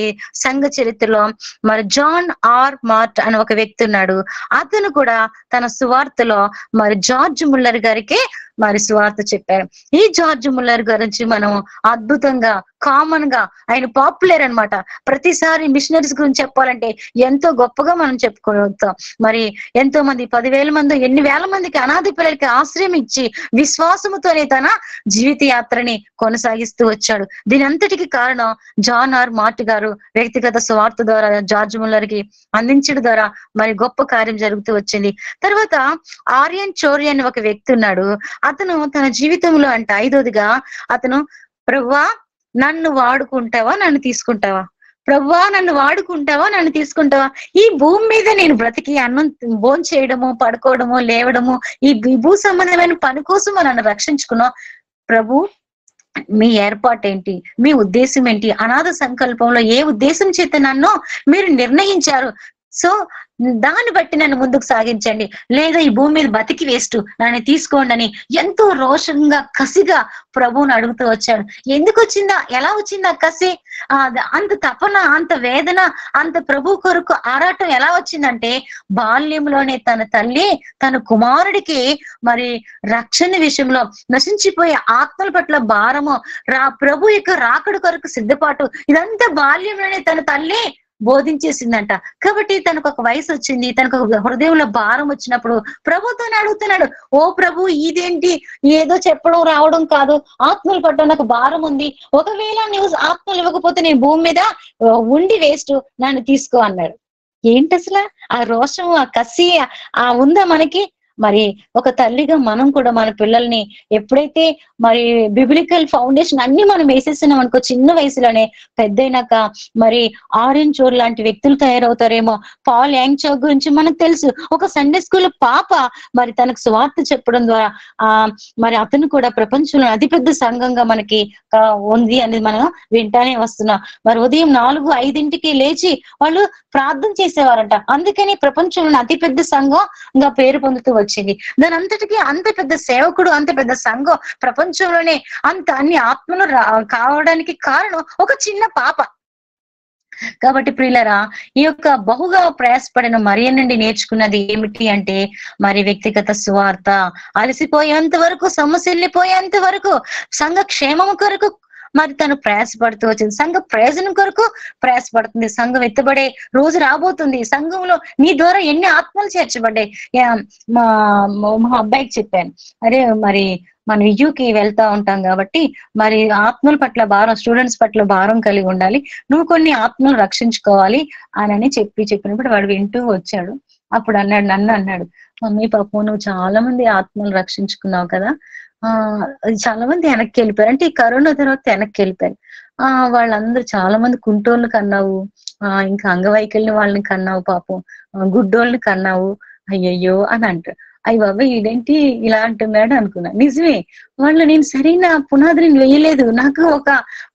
సంఘ చరిత్రలో మరి జాన్ ఆర్ మార్ట్ అని ఒక వ్యక్తి ఉన్నాడు. అతను కూడా తన సువార్తలో మరి జార్జ్ ముల్లర్ గారికి మరి సువార్త చెప్పారు. ఈ జార్జ్ ముల్లర్ గురించి మనం అద్భుతంగా కామన్ గా ఆయన పాపులర్ అన్నమాట. ప్రతిసారి మిషనరీస్ గురించి చెప్పాలంటే ఎంతో గొప్పగా మనం చెప్పుకోవచ్చు. మరి ఎంతో మంది 10,000 మంది, ఎన్ని వేల మందికి అనాథ పిల్లలకి ఆశ్రయం ఇచ్చి విశ్వాసముతోనే తన జీవిత యాత్రని కొనసాగిస్తూ వచ్చాడు. దీని అంతటికి కారణం జాన్ ఆర్ మార్ట్ గారు వ్యక్తిగత సువార్త ద్వారా జార్జ్ ముల్లర్ కి అందించడం ద్వారా మరి గొప్ప కార్యం జరుగుతూ వచ్చింది. తర్వాత ఆర్యన్ చోరీ అని ఒక వ్యక్తి ఉన్నాడు. అతను తన జీవితంలో అంట 5వదిగా అతను, ప్రభువా నన్ను వాడుకుంటావా, నన్ను తీసుకుంటావా, ప్రభువా నన్ను వాడుకుంటావా, నన్ను తీసుకుంటావా, ఈ భూమి మీద నేను బ్రతికి అన్నం భోజనం చేయడము, పడుకోవడము, లేవడము, ఈ భూ సంబంధమైన పని కోసం నన్ను రక్షించుకున్నావు ప్రభు. మీ ఏర్పాటు ఏంటి, మీ ఉద్దేశం ఏంటి, అనాథ సంకల్పంలో ఏ ఉద్దేశం చేత నన్ను మీరు నిర్ణయించారు, సో దాన్ని బట్టి నన్ను ముందుకు సాగించండి, లేదా ఈ భూమి మీద బతికి వేస్ట్, నన్ను తీసుకోండి అని ఎంతో రోషంగా కసిగా ప్రభువుని అడుగుతూ వచ్చాడు. ఎందుకు వచ్చిందా, ఎలా వచ్చిందా కసి, అంత తపన, అంత వేదన, అంత ప్రభు కొరకు ఆరాటం ఎలా వచ్చిందంటే బాల్యంలోనే తన తల్లి తన కుమారుడికి మరి రక్షణ విషయంలో నశించిపోయే ఆత్మల పట్ల భారము, ప్రభు యొక్క రాకడ కొరకు సిద్ధపాటు, ఇదంతా బాల్యంలోనే తన తల్లి బోధించేసిందంట. కాబట్టి తనకు ఒక వయసు వచ్చింది, తనకు ఒక హృదయంలో భారం వచ్చినప్పుడు ప్రభుతోనే అడుగుతున్నాడు, ఓ ప్రభు ఇదేంటి, ఏదో చెప్పడం రావడం కాదు, ఆత్మలు పట్టడం నాకు భారం ఉంది, ఒకవేళ నువ్వు ఆత్మలు ఇవ్వకపోతే నేను భూమి మీద ఉండి వేస్ట్, నన్ను తీసుకో అన్నాడు. ఏంటి అసలు ఆ రోషం, ఆ కసి ఉందా మనకి? మరి ఒక తల్లిగా మనం కూడా మన పిల్లల్ని ఎప్పుడైతే మరి బిబ్లికల్ ఫౌండేషన్ అన్ని మనం వేసేస్తున్నాం అనుకో చిన్న వయసులోనే, పెద్దయినాక మరి ఆరెంజ్ చోర్ లాంటి వ్యక్తులు తయారవుతారేమో. పాల్ యాంగ్చో గురించి మనకు తెలుసు. ఒక సండే స్కూల్ పాప మరి తనకు సువార్త చెప్పడం ద్వారా మరి అతను కూడా ప్రపంచంలో అతిపెద్ద సంఘంగా మనకి ఉంది అనేది మనం వింటానే వస్తున్నాం. మరి ఉదయం 4-5ంటికి లేచి వాళ్ళు ప్రార్థన చేసేవారంట. అందుకని ప్రపంచంలో అతిపెద్ద సంఘంగా పేరు పొందుతూ వచ్చింది. దాని అంతటికీ అంత పెద్ద సేవకుడు, అంత పెద్ద సంఘం ప్రపంచంలోనే అన్ని ఆత్మలు కావడానికి కారణం ఒక చిన్న పాప. కాబట్టి ప్రియులరా, ఈ యొక్క బహుగా ప్రయాసపడిన మరియ నుండి నేర్చుకున్నది ఏమిటి అంటే, మరి వ్యక్తిగత సువార్త, అలసిపోయేంత వరకు, సమస్యల్లిపోయేంత వరకు, సంఘ క్షేమం కొరకు మరి తను ప్రయాసపడుతూ వచ్చింది. సంఘ ప్రయోజనం కొరకు ప్రయాసపడుతుంది. సంఘం ఎత్తబడే రోజు రాబోతుంది. సంఘంలో నీ ద్వారా ఎన్ని ఆత్మలు చేర్చబడ్డాయి. మా అబ్బాయికి చెప్పాను, అరే మరి మనం యూకి వెళ్తా ఉంటాం కాబట్టి మరి ఆత్మల పట్ల భారం, స్టూడెంట్స్ పట్ల భారం కలిగి ఉండాలి, నువ్వు కొన్ని ఆత్మలు రక్షించుకోవాలి అని చెప్పినప్పుడు వాడు వింటూ వచ్చాడు. అప్పుడు నన్ను అన్నాడు, మమ్మీ పాపం నువ్వు చాలా మంది ఆత్మలు రక్షించుకున్నావు కదా, చాలా మంది వెనక్కి వెళ్ళిపోయారు. అంటే ఈ కరోనా తర్వాత వెనక్కి వెళ్ళిపోయారు. వాళ్ళందరూ చాలా మంది కుంటోళ్ళు కన్నావు, ఇంకా అంగవైకల్యం వాళ్ళని కన్నావు, పాపం గుడ్డోళ్ళని కన్నావు, అయ్యయ్యో అని అంటారు. అయ్య బాబా ఇదేంటి ఇలా అంటున్నాడు అనుకున్నా. నిజమే, వాళ్ళు నేను సరైన పునాదిని వేయలేదు. నాకు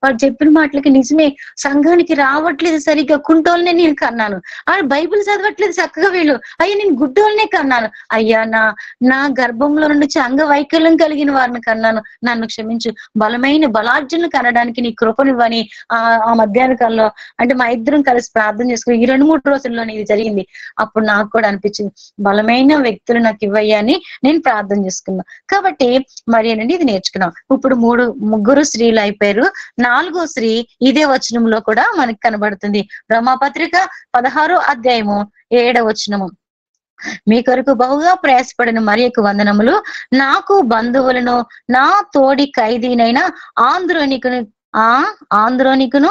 వాడు చెప్పిన మాటలకి నిజమే, సంఘానికి రావట్లేదు సరిగ్గా, కుంటోళ్ళనే నేను కన్నాను. బైబిల్ చదవట్లేదు చక్కగా వీళ్ళు, అయ్యా నేను గుడ్డోళ్ళనే కన్నాను, అయ్యా నా గర్భంలో నుండి అంగవైకల్యం కలిగిన వారిని కన్నాను, నన్ను క్షమించు, బలార్జును కనడానికి నీ కృపనివ్వని ఆ మధ్యాహ్న కాలంలో అంటే మా ఇద్దరం కలిసి ప్రార్థన చేసుకుని ఈ 2-3 రోజుల్లోనే ఇది జరిగింది. అప్పుడు నాకు కూడా అనిపించింది, బలమైన వ్యక్తులు నాకు ఇవ్వయ్యా అని నేను ప్రార్థన చేసుకున్నా. కాబట్టి మరి ఏంటంటే ఇది నేర్చుకున్నాం. ఇప్పుడు 3 స్త్రీలు అయిపోయారు. 4వ స్త్రీ ఇదే వచనంలో కూడా మనకి కనబడుతుంది. రోమాపత్రిక 16వ అధ్యాయము 7వ వచనము, మీ కొరకు బహుగా ప్రయాసపడిన మరియకు వందనములు, నాకు బంధువులను నా తోడి ఖైదీనైన ఆంద్రోనికును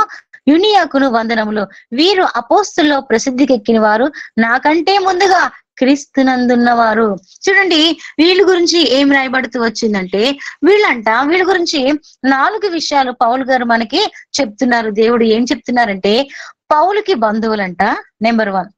యునియాకును వందనములు, వీరు అపోస్తుల్లో ప్రసిద్ధికెక్కిన వారు, నాకంటే ముందుగా క్రీస్తునందున్న వారు. చూడండి వీళ్ళ గురించి ఏం రాయబడుతూ వచ్చిందంటే, వీళ్ళ గురించి 4 విషయాలు పౌలు గారు మనకి చెప్తున్నారు. దేవుడు ఏం చెప్తున్నారంటే, పౌలుకి బంధువులంట, నెంబర్ 1.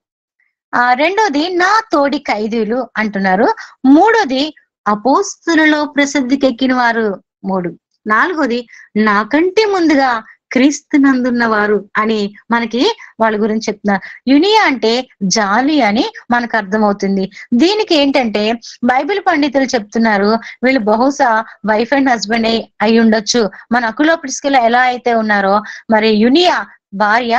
రెండోది నా తోడి ఖైదీలు అంటున్నారు. మూడోది అపోస్తులలో ప్రసిద్ధికెక్కిన వారు 3. 4వది నాకంటే ముందుగా క్రీస్తునందున్న వారు అని మనకి వాళ్ళ గురించి చెప్తున్నారు. యునియా అంటే జాలి అని మనకు అర్థమవుతుంది. దీనికి ఏంటంటే బైబిల్ పండితులు చెప్తున్నారు, వీళ్ళు బహుశా వైఫ్ అండ్ హస్బెండ్ అయి ఉండొచ్చు. మన అకులో ప్రిస్కిలా ఎలా అయితే ఉన్నారో, మరి యునియా భార్య,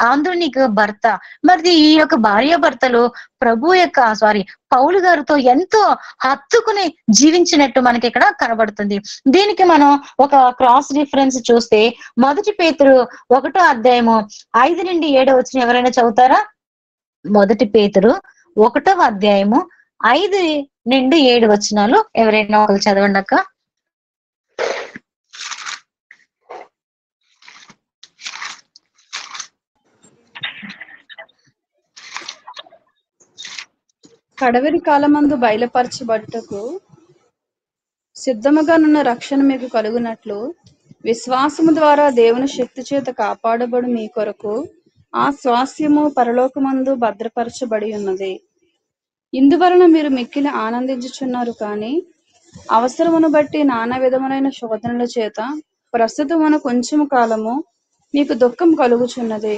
ఆంద్రోనికు భర్త. మరి ఈ యొక్క భార్య భర్తలు పౌలు గారితో ఎంతో హత్తుకుని జీవించినట్టు మనకి ఇక్కడ కనబడుతుంది. దీనికి మనం ఒక క్రాస్ రిఫరెన్స్ చూస్తే 1 పేతురు 1వ అధ్యాయము 5-7 వచనం ఎవరైనా చదువుతారా? 1 పేతురు 1వ అధ్యాయము 5-7 వచనాలు ఎవరైనా ఒకరు చదవండి అక్క. కడవరి కాలమందు బయలుపరచబట్టుకు సిద్ధముగానున్న రక్షణ మీకు కలుగునట్లు విశ్వాసము ద్వారా దేవుని శక్తి చేత కాపాడబడు మీ కొరకు ఆ స్వాస్యము పరలోకమందు భద్రపరచబడి ఉన్నది. ఇందువలన మీరు మిక్కిలి ఆనందించుచున్నారు. కానీ అవసరమును బట్టి నానా విధములైన శోధనల చేత ప్రస్తుతమున కొంచెము కాలము మీకు దుఃఖం కలుగుచున్నది.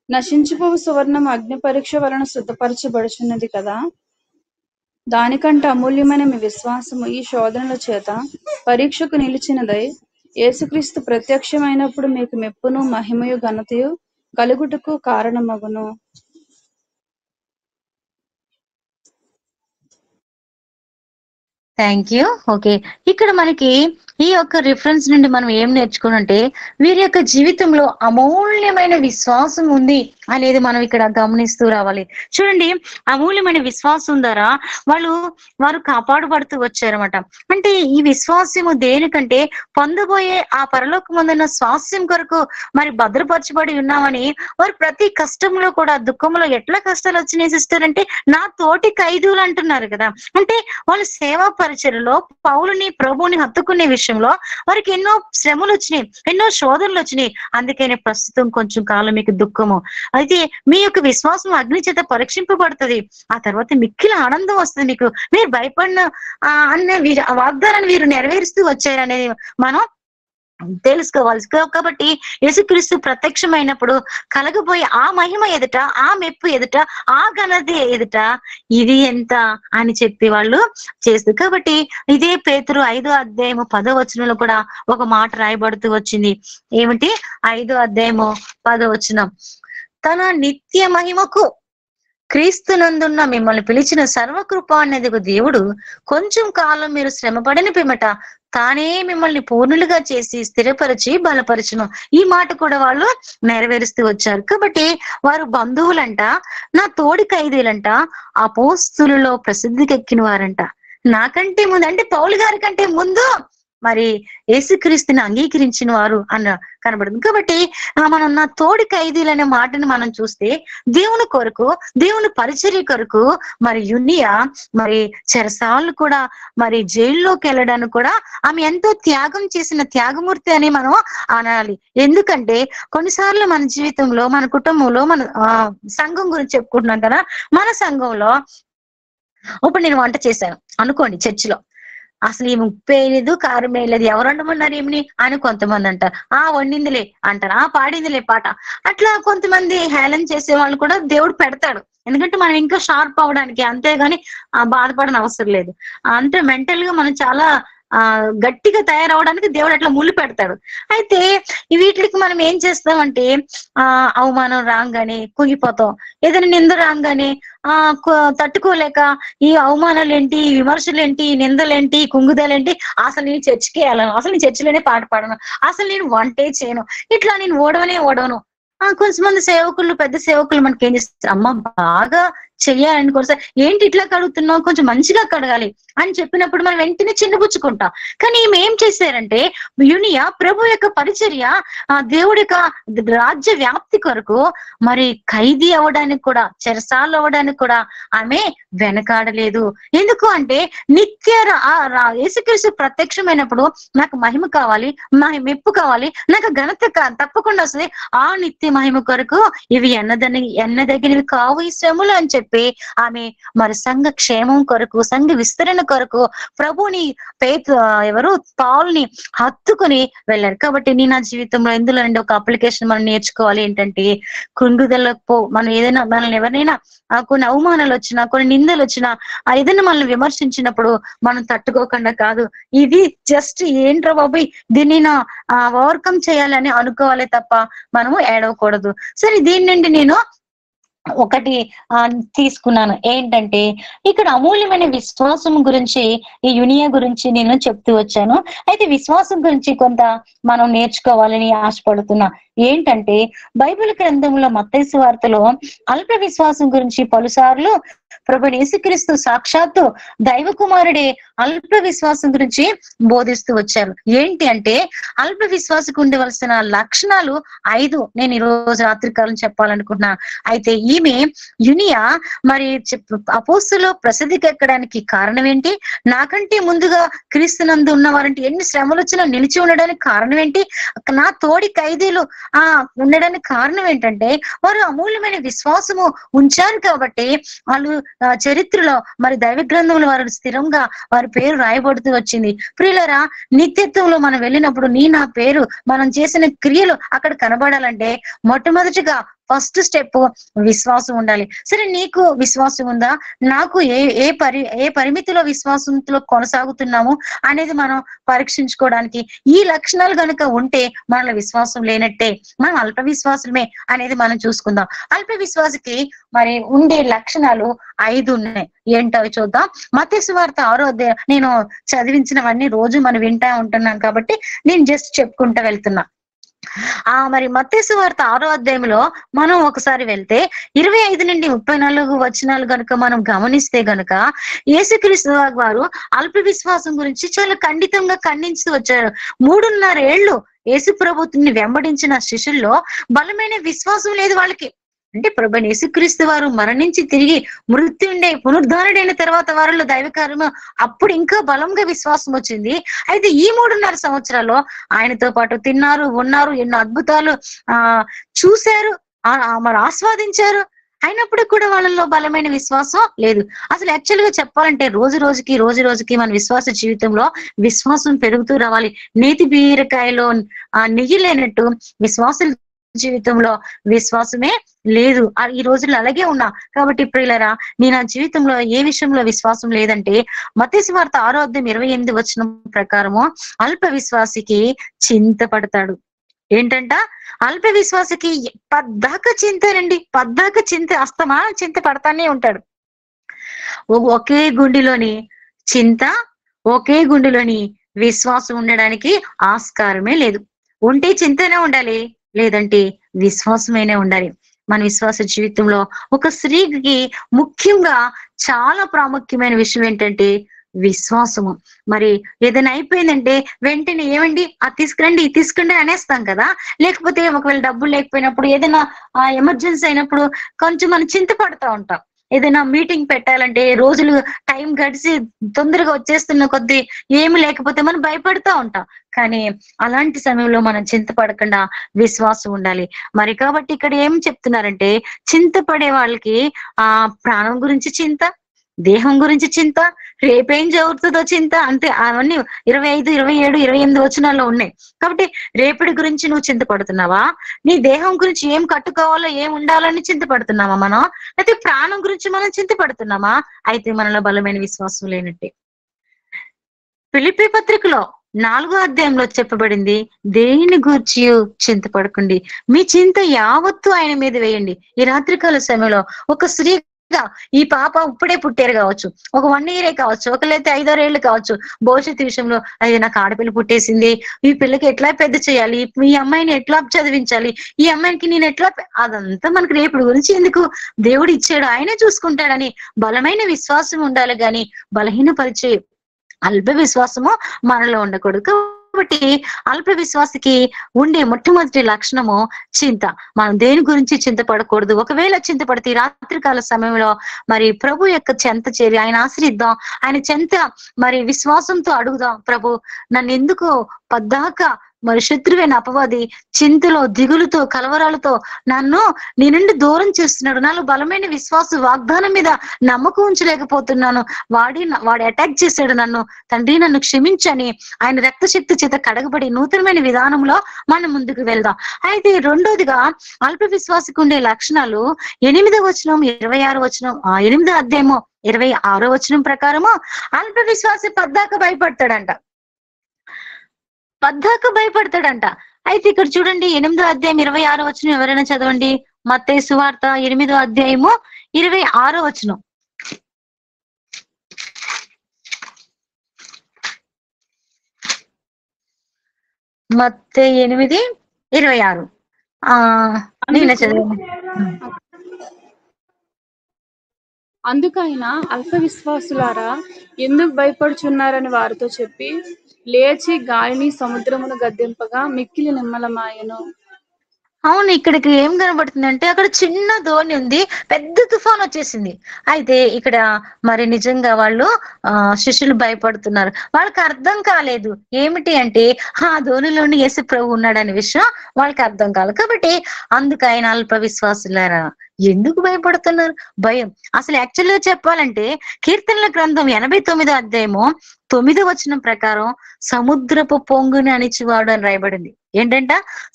నశించిపోవు సువర్ణం అగ్ని పరీక్ష వలన శుద్ధపరచబడుచున్నది కదా, దానికంటే అమూల్యమైన మీ విశ్వాసము ఈ శోధనల చేత పరీక్షకు నిలిచినదై యేసుక్రీస్తు ప్రత్యక్షమైనప్పుడు మీకు మెప్పును మహిమయు ఘనతయు కలుగుటకు కారణమగును. Thank you. ఓకే, ఇక్కడ మనకి ఈ యొక్క రిఫరెన్స్ నుండి మనం ఏం నేర్చుకోనంటే వీరి యొక్క జీవితంలో అమూల్యమైన విశ్వాసం ఉంది అనేది మనం ఇక్కడ గమనిస్తూ రావాలి. చూడండి, అమూల్యమైన విశ్వాసం ద్వారా వారు కాపాడబడుతూ వచ్చారన్నమాట. అంటే ఈ విశ్వాసము దేనికంటే పొందబోయే ఆ పరలోకమందున్న స్వాస్యం కొరకు మరి భద్రపరచబడి ఉన్నామని వారు ప్రతి కష్టంలో కూడా, దుఃఖంలో ఎట్లా కష్టాలు వచ్చినాయి సిస్టర్ అంటే నా తోటి ఖైదీలు అంటున్నారు కదా. అంటే వాళ్ళు సేవా పరిచర్యలో పౌలుని ప్రభువుని హత్తుకునే విషయంలో వారికి ఎన్నో శ్రమలు వచ్చినాయి, ఎన్నో శోధనలు వచ్చినాయి. అందుకనే ప్రస్తుతం కొంచెం కాలం మీకు దుఃఖము, అయితే మీ యొక్క విశ్వాసం అగ్ని చేత పరీక్షింపబడుతుంది, ఆ తర్వాత మిక్కిల ఆనందం వస్తుంది మీకు, మీరు భయపడిన అన్న వాగ్దానాన్ని వీరు నెరవేరుస్తూ వచ్చారనేది మనం తెలుసుకోవాలి. కాబట్టి యేసుక్రీస్తు ప్రత్యక్షమైనప్పుడు కలగబోయే ఆ మహిమ ఎదుట, ఆ మెప్పు ఎదుట, ఆ ఘనత ఎదుట ఇది ఎంత అని చెప్పి వాళ్ళు చేస్తారు. కాబట్టి ఇదే పేతురు 5వ అధ్యాయము 10వ వచనంలో కూడా ఒక మాట రాయబడుతూ వచ్చింది. ఏమిటి? 5వ అధ్యాయము 10వ వచనం, తన నిత్య మహిమకు క్రీస్తునందున్న మిమ్మల్ని పిలిచిన సర్వకృపానిధి దేవుడు కొంచెం కాలం మీరు శ్రమపడిన పిమ్మట తానే మిమ్మల్ని పూర్ణులుగా చేసి స్థిరపరిచి బలపరచును. ఈ మాట కూడా వాళ్ళు నెరవేరుస్తూ వచ్చారు. కాబట్టి వారు బంధువులంట, నా తోడి ఖైదీలంట, అపోస్తులలో ప్రసిద్ధికెక్కిన వారంట. నాకంటే ముందు అంటే పౌలు గారి కంటే ముందు మరి యేసుక్రీస్తుని అంగీకరించిన వారు అన్న కనబడుతుంది. కాబట్టి మనం నా తోడి ఖైదీలు అనే మాటని మనం చూస్తే దేవుని కొరకు, దేవుని పరిచర్య కొరకు మరి యునియా మరి చెరసాలు కూడా మరి జైల్లోకి వెళ్ళడానికి కూడా ఆమె ఎంతో త్యాగం చేసిన త్యాగమూర్తి అని మనం అనాలి. ఎందుకంటే కొన్నిసార్లు మన జీవితంలో, మన కుటుంబంలో, మన సంఘం గురించి చెప్పుకుంటున్నాం కదా, మన సంఘంలో ఇప్పుడు నేను వంట చేశాను అనుకోండి, చర్చిలో అసలు ఈ ఉప్పు వేయలేదు, కారం వేయలేదు, ఎవరు వండమన్నారు ఏమని అని కొంతమంది అంటారు. వండిందిలే అంటారు, పాడిందిలే పాట. అట్లా కొంతమంది హేళన చేసే వాళ్ళు కూడా దేవుడు పెడతాడు. ఎందుకంటే మనం ఇంకా షార్ప్ అవడానికి, అంతేగాని బాధపడని అవసరం లేదు. అంటే మెంటల్ గా మనం చాలా గట్టిగా తయారవడానికి దేవుడు అట్లా ముళ్ళు పెడతాడు. అయితే వీటికి మనం ఏం చేస్తామంటే అవమానం రాగానే కుంగిపోతాం, ఏదైనా నింద రాగానే తట్టుకోలేక ఈ అవమానాలు ఏంటి, ఈ విమర్శలు ఏంటి, ఈ నిందలేంటి, కుంగుదలేంటి, అసలు నేను చర్చికే వెళ్ళను, అసలు నేను చర్చిలోనే పాట పాడను, అసలు నేను వంటే చేయను, ఇట్లా నేను ఓడవను. కొంతమంది సేవకులు, పెద్ద సేవకులు మనకి ఏం చేస్తారు, అమ్మ బాగా చెయ్యాలని కూడా, ఏంటి ఇట్లా కడుగుతున్నావు, కొంచెం మంచిగా కడగాలి అని చెప్పినప్పుడు మనం వెంటనే చిన్నపుచ్చుకుంటాం. కానీ ఈమె ఏం చేశారంటే యునియా ప్రభు యొక్క పరిచర్య, దేవుడి యొక్క రాజ్య వ్యాప్తి కొరకు మరి ఖైదీ అవ్వడానికి కూడా, చెరసాలు అవ్వడానికి కూడా ఆమె వెనకాడలేదు. ఎందుకు అంటే నిత్య యేసుక్రీస్తు ప్రత్యక్షమైనప్పుడు నాకు మహిమ కావాలి, మెప్పు కావాలి, నాకు ఘనత తప్పకుండా వస్తుంది, ఆ నిత్య మహిమ కొరకు ఇవి ఎన్నదగినవి కావు ఈ శ్రమలు అని చెప్పి ఆమె మరి సంఘ క్షేమం కొరకు, సంఘ విస్తరణ కొరకు ప్రభుని పౌలుని హత్తుకుని వెళ్ళారు. కాబట్టి నేను నా జీవితంలో ఎందులో అండి ఒక అప్లికేషన్ మనం నేర్చుకోవాలి ఏంటంటే, కృంగుదలకు మనం ఏదైనా, మనల్ని ఎవరైనా కొన్ని అవమానాలు వచ్చినా, కొన్ని నిందలు వచ్చినా, ఏదైనా మనల్ని విమర్శించినప్పుడు మనం తట్టుకోకుండా కాదు, ఇది జస్ట్ ఏంట్రా బాబు దీన్ని నా ఓవర్కమ్ చేయాలని అనుకోవాలి తప్ప మనము ఏడవకూడదు. సరే, దీని నుండి నేను ఒకటి తీసుకున్నాను ఏంటంటే, ఇక్కడ అమూల్యమైన విశ్వాసం గురించి, ఈ యునియా గురించి నేను చెప్తూ వచ్చాను. అయితే విశ్వాసం గురించి కొంత మనం నేర్చుకోవాలని ఆశపడుతున్నా. ఏంటంటే బైబిల్ గ్రంథంలో మత్తయి సువార్తలో అల్ప విశ్వాసం గురించి పలుసార్లు ప్రభువైన యేసుక్రీస్తు సాక్షాత్తు దైవ కుమారుడే అల్ప విశ్వాసం గురించి బోధిస్తూ వచ్చారు. ఏంటి అంటే అల్ప విశ్వాసకు ఉండవలసిన లక్షణాలు 5 నేను ఈ రోజు రాత్రికాలం చెప్పాలనుకుంటున్నా. అయితే ఈమె యునియా మరి అపోస్తులో ప్రసిద్ధికి ఎక్కడానికి కారణం ఏంటి? నాకంటే ముందుగా క్రీస్తునందు ఉన్నవారంటే ఎన్ని శ్రమలు వచ్చినా నిలిచి ఉండడానికి కారణం ఏంటి? నా తోడి ఖైదీలు ఉండడానికి కారణం ఏంటంటే వారు అమూల్యమైన విశ్వాసము ఉంచారు కాబట్టి వాళ్ళు చరిత్రలో మరి దైవ గ్రంథంలో వారు స్థిరంగా వారి పేరు రాయబడుతూ వచ్చింది. ప్రియులరా, నిత్యత్వంలో మనం వెళ్ళినప్పుడు నా పేరు, మనం చేసిన క్రియలు అక్కడ కనబడాలంటే మొట్టమొదటిగా ఫస్ట్ స్టెప్ విశ్వాసం ఉండాలి. సరే, నీకు విశ్వాసం ఉందా? నాకు ఏ పరిమితిలో విశ్వాసంతో కొనసాగుతున్నాము అనేది మనం పరీక్షించుకోవడానికి ఈ లక్షణాలు గనుక ఉంటే మనలో విశ్వాసం లేనట్టే, మనం అల్ప విశ్వాసమే అనేది మనం చూసుకుందాం. అల్ప విశ్వాసకి మరి ఉండే లక్షణాలు 5 ఉన్నాయి. ఏంటో అవి చూద్దాం. మత్తయి సువార్త 6వ అధ్యాయం, నేను చదివించినవన్నీ రోజు మనం వింటా ఉంటున్నాం కాబట్టి నేను జస్ట్ చెప్పుకుంటూ వెళ్తున్నా. మరి మత్తయి సువార్త 6వ అధ్యాయంలో మనం ఒకసారి వెళ్తే 25 నుండి 34 వచనాలు గనుక మనం గమనిస్తే గనుక యేసుక్రీస్తు వారు అల్ప విశ్వాసం గురించి చాలా ఖండితంగా ఖండిస్తూ వచ్చారు. 3.5 ఏళ్ళు యేసు ప్రభువుని వెంబడించిన శిష్యుల్లో బలమైన విశ్వాసం లేదు వాళ్ళకి. అంటే ప్రభు యేసుక్రీస్తు వారు మరణించి తిరిగి మృత్యుండే పునరుద్ధారుడైన తర్వాత వారిలో దైవకార్యము అప్పుడు ఇంకా బలంగా విశ్వాసం వచ్చింది. అయితే ఈ 3.5 సంవత్సరాల్లో ఆయనతో పాటు తిన్నారు, ఉన్నారు, ఎన్నో అద్భుతాలు చూశారు, మరి ఆస్వాదించారు. అయినప్పుడు కూడా వాళ్ళలో బలమైన విశ్వాసం లేదు. అసలు యాక్చువల్ గా చెప్పాలంటే రోజు రోజుకి మన విశ్వాస జీవితంలో విశ్వాసం పెరుగుతూ రావాలి. నేతి బీరకాయలో నెయ్యి లేనట్టు విశ్వాసం జీవితంలో విశ్వాసమే లేదు. ఈ రోజుల్లో అలాగే ఉన్నా. కాబట్టి ప్రియులరా, నేను నా జీవితంలో ఏ విషయంలో విశ్వాసం లేదంటే మత్తయి సువార్త 6వ అధ్యాయం 28 వచనం ప్రకారము అల్ప విశ్వాసికి చింతపడతాడు. ఏంటంట? అల్ప విశ్వాసకి పద్దాక చింతనండి, పద్దాక చింత, అస్తమా చింత పడతానే ఉంటాడు. ఒకే గుండెలోని చింత, ఒకే గుండెలోని విశ్వాసం ఉండడానికి ఆస్కారమే లేదు. ఉంటే చింతనే ఉండాలి, లేదంటే విశ్వాసమైనా ఉండాలి. మన విశ్వాస జీవితంలో ఒక స్త్రీకి ముఖ్యంగా చాలా ప్రాముఖ్యమైన విషయం ఏంటంటే విశ్వాసము. మరి ఏదైనా అయిపోయిందంటే వెంటనే ఏమండి అది తీసుకురండి, ఇది తీసుకురండి అనేస్తాం కదా. లేకపోతే ఒకవేళ డబ్బులు లేకపోయినప్పుడు, ఏదైనా ఎమర్జెన్సీ అయినప్పుడు కొంచెం మనం చింతపడతా ఉంటాం. ఏదైనా మీటింగ్ పెట్టాలంటే రోజులు టైం గడిచి తొందరగా వచ్చేస్తున్న కొద్దీ ఏమి లేకపోతే మనం భయపడుతూ ఉంటాం. కానీ అలాంటి సమయంలో మనం చింతపడకుండా విశ్వాసం ఉండాలి. మరి కాబట్టి ఇక్కడ ఏం చెప్తున్నారంటే చింతపడే వాళ్ళకి ప్రాణం గురించి చింత, దేహం గురించి చింత, రేపేం జరుగుతుందో చింత. అంతే. అవన్నీ 25, 27, 28 వచనాల్లో ఉన్నాయి. కాబట్టి రేపటి గురించి నువ్వు చింతపడుతున్నావా? నీ దేహం గురించి ఏం కట్టుకోవాలో, ఏం ఉండాలని చింతపడుతున్నావా మనం? అయితే ప్రాణం గురించి మనం చింతపడుతున్నామా? అయితే మనలో బలమైన విశ్వాసం లేనట్టే. ఫిలిప్పీ పత్రికలో 4వ అధ్యాయంలో చెప్పబడింది, దేనిని గూర్చి చింతపడకండి, మీ చింత యావత్తు ఆయన మీద వేయండి. ఈ రాత్రికాల సమయంలో ఒక స్త్రీ, ఈ పాప ఇప్పుడే పుట్టారు కావచ్చు, ఒక 1 year కావచ్చు, ఒకలైతే 5-6 ఏళ్ళు కావచ్చు, భవిష్యత్తు విషయంలో అది నాకు ఆడపిల్ల పుట్టేసింది, ఈ పిల్లకి ఎట్లా పెద్ద చేయాలి, ఈ అమ్మాయిని ఎట్లా చదివించాలి, ఈ అమ్మాయికి నేను ఎట్లా, అదంతా మనకు రేపటి గురించి ఎందుకు, దేవుడు ఇచ్చాడు ఆయనే చూసుకుంటాడని బలమైన విశ్వాసం ఉండాలి. గాని బలహీనపరిచే అల్ప విశ్వాసము మనలో ఉండకూడదు. కాబట్టి అల్ప విశ్వాసకి ఉండే మొట్టమొదటి లక్షణము చింత. మనం దేని గురించి చింతపడకూడదు. ఒకవేళ చింతపడితే రాత్రికాల సమయంలో మరి ప్రభు యొక్క చెంత చేరి ఆయన ఆశ్రయిద్దాం, ఆయన చెంత మరి విశ్వాసంతో అడుగుదాం, ప్రభు నన్ను ఎందుకు పద్దాక మరి శత్రువైన అపవాది చింతలో, దిగులుతో, కలవరాలతో నన్ను నీ నుండి దూరం చేస్తున్నాడు, నాలో బలమైన విశ్వాస వాగ్దానం మీద నమ్మకం ఉంచలేకపోతున్నాను, వాడు అటాక్ చేశాడు నన్ను, తండ్రి నన్ను క్షమించని ఆయన రక్తశక్తి చేత కడగబడి నూతనమైన విధానంలో మనం ముందుకు వెళ్దాం. అయితే రెండోదిగా అల్ప విశ్వాసకు ఉండే లక్షణాలు 8వ వచనం, 26వ వచనం, 8వ అధ్యాయము 26వ వచనం ప్రకారము అల్ప విశ్వాసి పద్దాక భయపడతాడంట. అయితే ఇక్కడ చూడండి, 8వ అధ్యాయం 26వ వచనం ఎవరైనా చదవండి. మత్తయి సువార్త 8వ అధ్యాయము 26వ వచనం. మత్తయి 8:26. నేను చదవండి. అందుకైన అల్ప విశ్వాసులారా ఎందుకు భయపడుచున్నారని వారితో చెప్పి లేచి గాలిని సముద్రమును గద్దింపగా మిక్కిలి నిమ్మలమాయెను. అవును, ఇక్కడికి ఏం కనబడుతుందంటే అక్కడ చిన్న ధోని ఉంది, పెద్ద తుఫాన్ వచ్చేసింది. అయితే ఇక్కడ మరి నిజంగా వాళ్ళు శిష్యులు భయపడుతున్నారు. వాళ్ళకి అర్థం కాలేదు ఏమిటి అంటే ఆ ధోనిలోని యేసు ప్రభు ఉన్నాడనే విషయం వాళ్ళకి అర్థం కాలేదు. కాబట్టి అందుకైన అల్ప విశ్వాసులారా ఎందుకు భయపడుతున్నారు? భయం. అసలు యాక్చువల్ గా చెప్పాలంటే కీర్తనల గ్రంథం 89వ అధ్యాయము 9వ వచనం ప్రకారం సముద్రపు పొంగుని అణిచివాడు అని రాయబడింది. ఏంటంట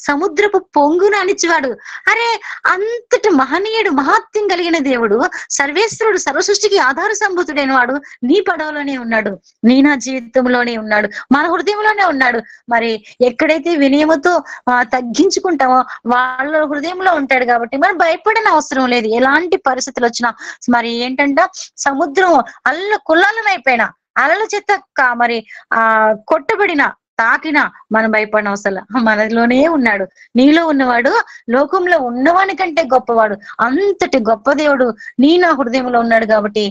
సముద్రపు పొంగును అణిచివాడు. అరే, అంతటి మహనీయుడు, మహాత్యం కలిగిన దేవుడు, సర్వేశ్వరుడు, సర్వసృష్టికి ఆధార సంభూతుడైన వాడు నీ పడవలోనే ఉన్నాడు, నా జీవితంలోనే ఉన్నాడు, మన హృదయంలోనే ఉన్నాడు. మరి ఎక్కడైతే వినయముతో తగ్గించుకుంటామో వాళ్ళ హృదయంలో ఉంటాడు. కాబట్టి మనం భయపడని అవసరం లేదు. ఎలాంటి పరిస్థితులు వచ్చినా మరి ఏంటంట సముద్రం కుల్లాలమైపోయినా, అలల చేత మరి కొట్టబడిన, తాకిన మనం భయపడిన అవసరం. మనలోనే ఉన్నాడు. నీలో ఉన్నవాడు లోకంలో ఉన్నవాని కంటే గొప్పవాడు. అంతటి గొప్ప దేవుడు నా హృదయంలో ఉన్నాడు. కాబట్టి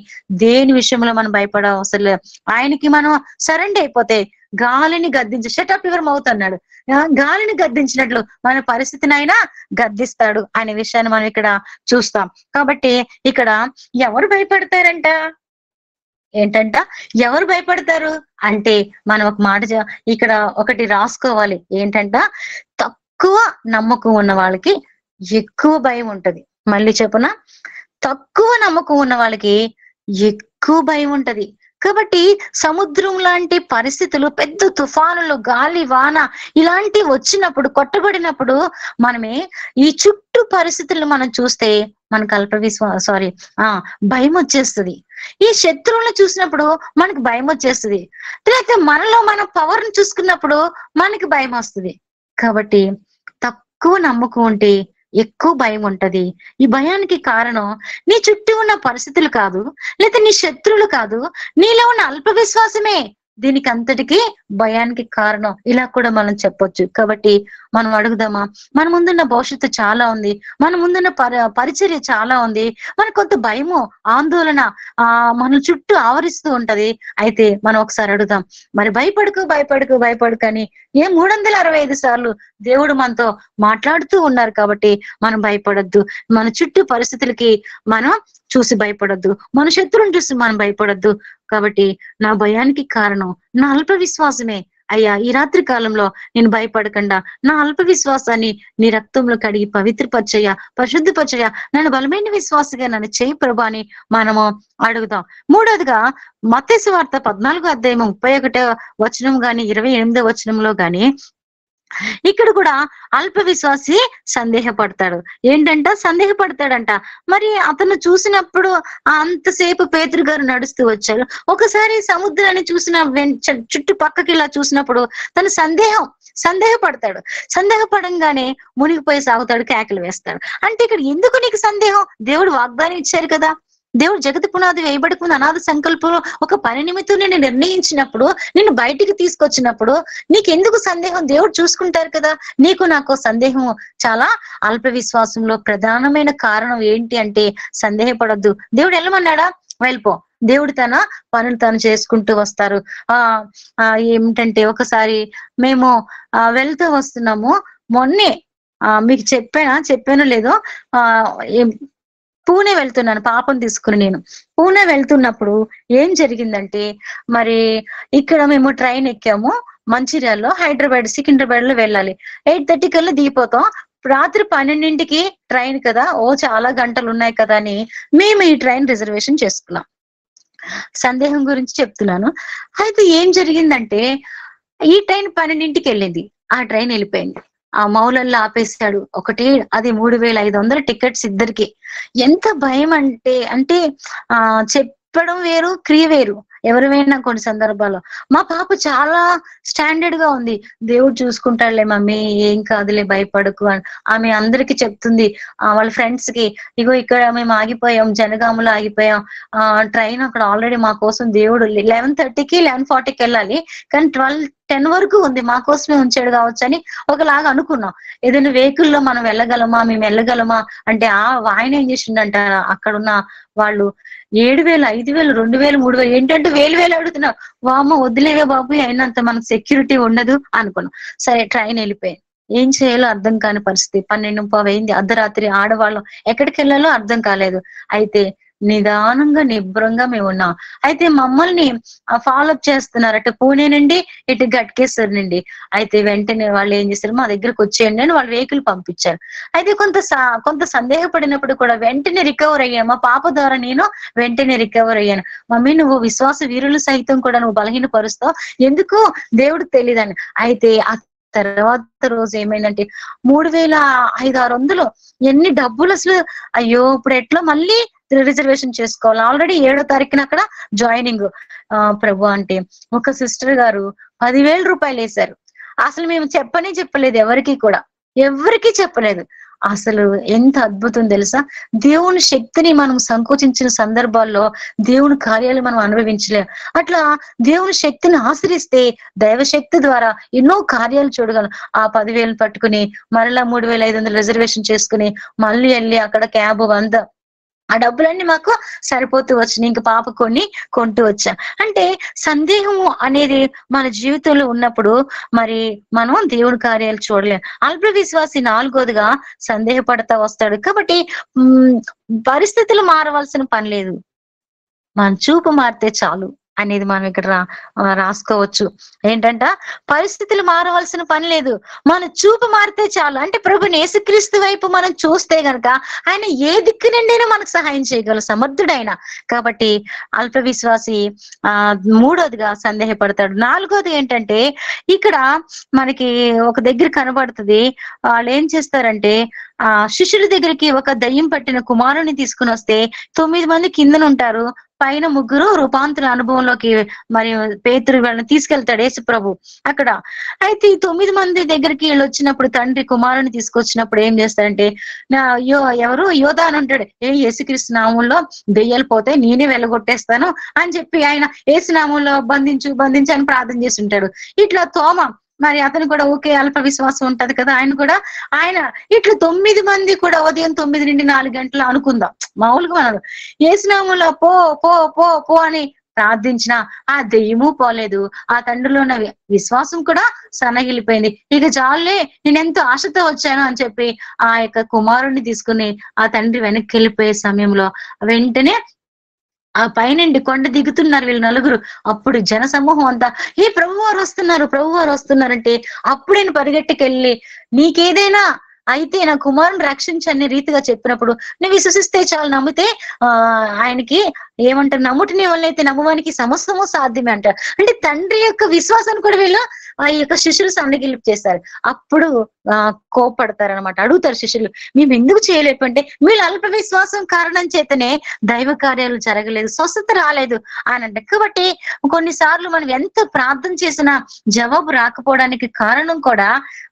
దేని విషయంలో మనం భయపడే అవసరం లేదు. ఆయనకి మనం సరెండర్ అయిపోతే గాలిని గద్దించి షటప్ యువర్ మౌత్ అన్నాడు. గాలిని గద్దించినట్లు మన పరిస్థితిని ఆయన గద్దిస్తాడు అనే విషయాన్ని మనం ఇక్కడ చూస్తాం. కాబట్టి ఇక్కడ ఎవరు భయపడతారంట? ఏంటంట ఎవరు భయపడతారు అంటే మనం ఒక మాట ఇక్కడ ఒకటి రాసుకోవాలి. ఏంటంట తక్కువ నమ్మకం ఉన్న వాళ్ళకి ఎక్కువ భయం ఉంటది. మళ్ళీ చెప్పున, తక్కువ నమ్మకం ఉన్న వాళ్ళకి ఎక్కువ భయం ఉంటది. కాబట్టి సముద్రం లాంటి పరిస్థితులు, పెద్ద తుఫానులు, గాలి వాన ఇలాంటివి వచ్చినప్పుడు, కొట్టబడినప్పుడు మనమే ఈ చుట్టూ పరిస్థితులను మనం చూస్తే మనకు భయం వచ్చేస్తుంది. ఈ శత్రువులను చూసినప్పుడు మనకి భయం వచ్చేస్తుంది. లేకపోతే మనలో మన పవర్ ని చూసుకున్నప్పుడు మనకి భయం వస్తుంది. కాబట్టి తక్కువ నమ్మకం ఉంటే ఎక్కువ భయం ఉంటది. ఈ భయానికి కారణం నీ చుట్టూ ఉన్న పరిస్థితులు కాదు, లేదా నీ శత్రువులు కాదు, నీలో ఉన్న అల్ప విశ్వాసమే దీనికి అంతటికి భయానికి కారణం. ఇలా కూడా మనం చెప్పొచ్చు. కాబట్టి మనం అడుగుదామా, మన ముందున్న భవిష్యత్తు చాలా ఉంది, మన ముందున్న పరిచర్య చాలా ఉంది, మనకు కొంత భయము, ఆందోళన మన చుట్టూ ఆవరిస్తూ ఉంటది. అయితే మనం ఒకసారి అడుగుదాం, మరి భయపడకు అని 365 సార్లు దేవుడు మనతో మాట్లాడుతూ ఉన్నారు. కాబట్టి మనం భయపడొద్దు. మన చుట్టూ పరిస్థితులకి మనం చూసి భయపడొద్దు, మన శత్రువుని చూసి మనం భయపడొద్దు. కాబట్టి నా భయానికి కారణం నా అల్ప విశ్వాసమే. అయ్యా, ఈ రాత్రి కాలంలో నేను భయపడకుండా నా అల్ప విశ్వాసాన్ని నీ రక్తంలో కడిగి పవిత్రపరచయ్యా, పరిశుద్ధపరచయ్యా, నన్ను బలమైన విశ్వాసగా నన్ను చేయి ప్రభా అని మనము అడుగుదాం. మూడోదిగా మత్తయి సువార్త 14:31 గాని 28 గాని ఇక్కడ కూడా అల్ప విశ్వాసి సందేహపడతాడంట. మరి అతను చూసినప్పుడు అంతసేపు పేతురు గారు నడుస్తూ వచ్చారు. ఒకసారి సముద్రాన్ని చూసిన చుట్టుపక్కకి ఇలా చూసినప్పుడు తను సందేహపడంగానే మునిగిపోయి సాగుతాడు, కేకలు వేస్తాడు. అంటే ఇక్కడ ఎందుకు నీకు సందేహం? దేవుడు వాగ్దానం ఇచ్చారు కదా. దేవుడు జగతి పునాది వేయబడకుండా అనాథ సంకల్పంలో ఒక పని నిమిత్తం నేను నిర్ణయించినప్పుడు, నిన్ను బయటికి తీసుకొచ్చినప్పుడు నీకెందుకు సందేహం? దేవుడు చూసుకుంటారు కదా. నీకు నాకు సందేహం చాలా అల్ప విశ్వాసంలో ప్రధానమైన కారణం ఏంటి అంటే సందేహపడొద్దు. దేవుడు వెళ్ళమన్నాడా? వెళ్ళిపో. దేవుడు తన పనులు తను చేసుకుంటూ వస్తారు. ఏమిటంటే ఒకసారి మేము వెళ్తూ వస్తున్నాము. మొన్నే మీకు చెప్పానో లేదో, పూణే వెళ్తున్నాను పాపం తీసుకుని. నేను పూణే వెళ్తున్నప్పుడు ఏం జరిగిందంటే, మరి ఇక్కడ మేము ట్రైన్ ఎక్కాము. మంచిర్యాలలో సికింద్రాబాద్ లో వెళ్ళాలి. 8:30 కల్లా దిగిపోతాం. రాత్రి 12ంటికి ట్రైన్ కదా, చాలా గంటలు ఉన్నాయి కదా అని మేము ఈ ట్రైన్ రిజర్వేషన్ చేసుకున్నాం. సందేహం గురించి చెప్తున్నాను. అయితే ఏం జరిగిందంటే, ఈ ట్రైన్ 12ంటికి వెళ్ళింది. ఆ ట్రైన్ వెళ్ళిపోయింది. ఆ మౌలల్లో ఆపేశాడు. అది 3500 టికెట్స్ ఇద్దరికి. ఎంత భయం అంటే చెప్పడం వేరు, క్రియ వేరు. ఎవరివైనా కొన్ని సందర్భాల్లో మా పాప చాలా స్టాండర్డ్ గా ఉంది. దేవుడు చూసుకుంటాడులే మమ్మీ, ఏం కాదులే, భయపడకు అని ఆమె అందరికి చెప్తుంది. వాళ్ళ ఫ్రెండ్స్ కి, ఇగో ఇక్కడ మేము ఆగిపోయాం, జనగాములో ఆగిపోయాం. ట్రైన్ అక్కడ ఆల్రెడీ మా కోసం దేవుడు 11:30కి 11:40కి వెళ్ళాలి, కానీ 12:10 వరకు ఉంది, మా కోసమే ఉంచాడు కావచ్చు అని ఒకలాగా అనుకున్నాం. ఏదైనా వెహికల్లో మనం మేము వెళ్ళగలమా అంటే ఆయన ఏం చేసిండంట, అక్కడున్న వాళ్ళు 7,000, 5,000, 2,000, 3,000 ఏంటంటే వేలు అడుగుతున్నారు. వామ్మ వద్దులేవే బాబు, అయినంత మనకు సెక్యూరిటీ ఉండదు అనుకున్నాం. సరే, ట్రైన్ వెళ్ళిపోయింది. ఏం చేయాలో అర్థం కాని పరిస్థితి. 12:15 అయింది, అర్ధరాత్రి. ఆడవాళ్ళం ఎక్కడికి వెళ్ళాలో అర్థం కాలేదు. అయితే నిదానంగా నిబ్రంగా మేము ఉన్నాం. అయితే మమ్మల్ని ఫాలోఅప్ చేస్తున్నారు, అటు పూణే నుండి ఇటు గట్కేసర్ నుండి. అయితే వెంటనే వాళ్ళు ఏం చేశారు, మా దగ్గరకు వచ్చేయండి అని వాళ్ళు వెహికల్ పంపించారు. అయితే కొంత సందేహపడినప్పుడు కూడా వెంటనే రికవర్ అయ్యాను. మా పాప ద్వారా నేను వెంటనే రికవర్ అయ్యాను. మమ్మీ, నువ్వు విశ్వాస వీరులు సైతం కూడా నువ్వు బలహీనపరుస్తావు, ఎందుకు దేవుడికి తెలియదని. అయితే తర్వాత రోజు ఏమైందంటే 3,500-600 ఎన్ని డబ్బులు అసలు. అయ్యో ఇప్పుడు ఎట్లా మళ్ళీ రిజర్వేషన్ చేసుకోవాలి. ఆల్రెడీ 7వ తారీఖున అక్కడ జాయినింగ్. ప్రభు అంటే ఒక సిస్టర్ గారు 10,000 రూపాయలు వేశారు. అసలు మేము చెప్పలేదు ఎవరికి చెప్పలేదు. అసలు ఎంత అద్భుతం తెలుసా. దేవుని శక్తిని మనం సంకోచించిన సందర్భాల్లో దేవుని కార్యాలు మనం అనుభవించలేం. అట్లా దేవుని శక్తిని ఆశ్రయిస్తే దైవశక్తి ద్వారా ఎన్నో కార్యాలు చూడగలం. ఆ 10,000 పట్టుకుని మరలా 3,500 రిజర్వేషన్ చేసుకుని మళ్ళీ వెళ్ళి అక్కడ క్యాబ్ ఆ డబ్బులన్నీ మాకు సరిపోతూ వచ్చినాయి. ఇంక పాప కొంటూ వచ్చా. అంటే సందేహము అనేది మన జీవితంలో ఉన్నప్పుడు మరి మనం దేవుడి కార్యాలు చూడలేం. అల్ప విశ్వాసి 4వదిగా సందేహపడతా వస్తాడు. కాబట్టి పరిస్థితులు మారవలసిన పని లేదు, మన చూపు మారితే చాలు అనేది మనం ఇక్కడ రాసుకోవచ్చు. ఏంటంట, పరిస్థితులు మారవలసిన పని లేదు, మన చూపు మారితే చాలు. అంటే ప్రభుని యేసుక్రీస్తు వైపు మనం చూస్తే గనక ఆయన ఏ దిక్కు నుండైనా మనకు సహాయం చేయగల సమర్థుడైన. కాబట్టి అల్ప విశ్వాసి 3వదిగా సందేహపడతాడు. 4వది ఏంటంటే, ఇక్కడ మనకి ఒక దగ్గర కనబడుతుంది. వాళ్ళు ఏం చేస్తారంటే, శిష్యుల దగ్గరికి ఒక దయ్యం పట్టిన కుమారుని తీసుకుని వస్తే 9 మంది కిందన ఉంటారు, పైన 3 రూపాంతర అనుభవంలోకి మరి పేతురు వాళ్ళని తీసుకెళ్తాడు యేసు ప్రభు అక్కడ. అయితే ఈ 9 మంది దగ్గరికి వీళ్ళు వచ్చినప్పుడు తండ్రి కుమారుని తీసుకొచ్చినప్పుడు ఏం చేస్తాడంటే, ఎవరు యోధా అని ఉంటాడు. యేసుక్రీస్తు నామంలో దెయ్యాలు పోతే నేనే వెళ్ళగొట్టేస్తాను అని చెప్పి ఆయన యేసు నామంలో బంధించు అని ప్రార్థన చేసి ఉంటాడు. ఇట్లా తోమ మరి అతను కూడా ఓకే అల్ప విశ్వాసం ఉంటది కదా, ఆయన ఇట్లా 9 మంది కూడా ఉదయం 9 నుండి 4 గంటలు అనుకుందాం మామూలుగా మనం యేసునామంలో పో పో పో పో అని ప్రార్థించిన ఆ దెయ్యము పోలేదు, ఆ తండ్రిలో ఉన్న విశ్వాసం కూడా సన్నగిలిపోయింది. ఇక చాలే నేనెంతో ఆశతో వచ్చాను అని చెప్పి ఆ యొక్క కుమారుణ్ణి తీసుకుని ఆ తండ్రి వెనక్కి వెళ్ళిపోయే సమయంలో వెంటనే ఆ పైనండి కొండ దిగుతున్నారు వీళ్ళు 4. అప్పుడు జన సమూహం అంతా ప్రభు వారు వస్తున్నారంటే అప్పుడు నేను పరిగెట్టుకెళ్ళి నీకేదైనా అయితే నా కుమారుని రక్షించని రీతిగా చెప్పినప్పుడు నువ్వు విశ్వసిస్తే చాలు, నమ్మితే ఆయనకి ఏమంటారు, నమ్ముటిని వాళ్ళైతే నమ్మవానికి సమస్తము సాధ్యమే అంటారు. అంటే తండ్రి యొక్క విశ్వాసాన్ని కూడా వీళ్ళు ఆ యొక్క శిష్యులు సన్నగిలిపి చేస్తారు. అప్పుడు కోపడతారనమాట, అడుగుతారు శిష్యులు మేము ఎందుకు చేయలేకపోతే, వీళ్ళు అల్ప విశ్వాసం కారణం చేతనే దైవ కార్యాలు జరగలేదు, స్వస్థత రాలేదు అని అంటే. కాబట్టి కొన్నిసార్లు మనం ఎంత ప్రార్థన చేసినా జవాబు రాకపోవడానికి కారణం కూడా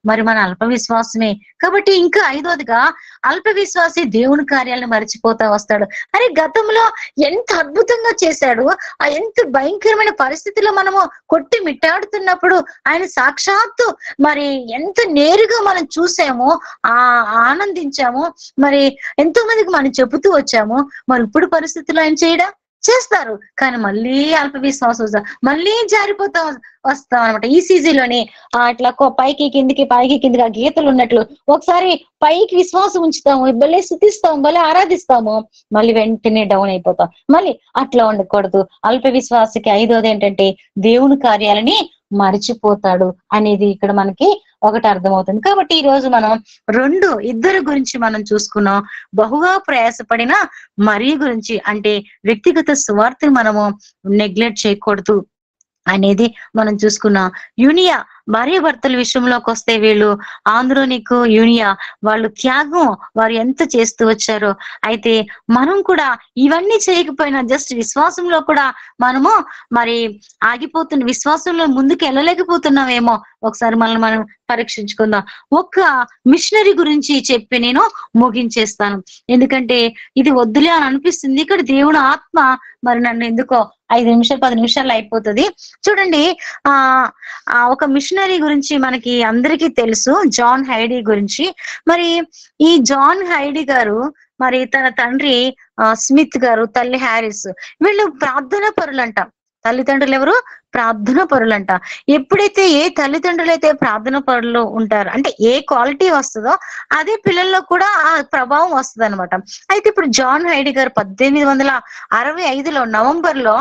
మరి మన అల్ప విశ్వాసమే. కాబట్టి ఇంకా 5వదిగా అల్ప విశ్వాసి దేవుని కార్యాలను మర్చిపోతా వస్తాడు. అరే గతంలో ఎంత అద్భుతంగా చేశాడు, ఆ ఎంత భయంకరమైన పరిస్థితిలో మనము కొట్టి మిట్టాడుతున్నప్పుడు ఆయన సాక్షాత్తు మరి ఎంత నేరుగా మనం చూసామో ఆనందించాము, మరి ఎంతో మందికి మనం చెబుతూ వచ్చాము. మరి ఇప్పుడు పరిస్థితుల్లో ఆయన చేస్తారు, కానీ మళ్ళీ అల్ప విశ్వాసం మళ్ళీ జారిపోతా వస్తాం అనమాట. ఈ సీజన్లోనే అట్లా పైకి కిందికి ఆ గీతలు ఉన్నట్లు ఒకసారి పైకి విశ్వాసం ఉంచుతాము, భలే స్థుతిస్తాము, భలే ఆరాధిస్తాము, మళ్ళీ వెంటనే డౌన్ అయిపోతాం. మళ్ళీ అట్లా ఉండకూడదు. అల్ప విశ్వాసకి 5వది ఏంటంటే దేవుని కార్యాలని మరిచిపోతాడు అనేది ఇక్కడ మనకి ఒకటి అర్థమవుతుంది. కాబట్టి ఈ రోజు మనం ఇద్దరు గురించి మనం చూసుకున్నాం. బహుగా ప్రయాసపడిన మరియ గురించి, అంటే వ్యక్తిగత సువార్తను మనము నెగ్లెక్ట్ చేయకూడదు అనేది మనం చూసుకున్నాం. యూనియా భార్య భర్తల విషయంలోకి వస్తే వీళ్ళు ఆంద్రోనికు యూనియా వాళ్ళు త్యాగం వారు ఎంత చేస్తూ వచ్చారో. అయితే మనం కూడా ఇవన్నీ చేయకపోయినా జస్ట్ విశ్వాసంలో కూడా మనము మరి ఆగిపోతున్న, విశ్వాసంలో ముందుకు వెళ్ళలేకపోతున్నామేమో ఒకసారి మనం పరీక్షించుకుందాం. ఒక్క మిషనరీ గురించి చెప్పి నేను ముగించేస్తాను, ఎందుకంటే ఇది వద్దులే అని అనిపిస్తుంది. ఇక్కడ దేవుని ఆత్మ మరి నన్ను ఎందుకో 5 నిమిషాలు 10 నిమిషాలు అయిపోతుంది. చూడండి, ఒక మిషనరీ గురించి మనకి అందరికీ తెలుసు, జాన్ హైడీ గురించి. మరి ఈ జాన్ హైడీ గారు మరి తన తండ్రి స్మిత్ గారు, తల్లి హ్యారిస్, వీళ్ళు ప్రార్థనా పరులంట. తల్లిదండ్రులు ఎవరు? ప్రార్థన పరులంట. ఎప్పుడైతే ఏ తల్లిదండ్రులు అయితే ప్రార్థన పరులు ఉంటారో, అంటే ఏ క్వాలిటీ వస్తుందో అదే పిల్లల్లో కూడా ఆ ప్రభావం వస్తుంది అనమాట. అయితే ఇప్పుడు జాన్ హైడీ గారు 1865లో నవంబర్లో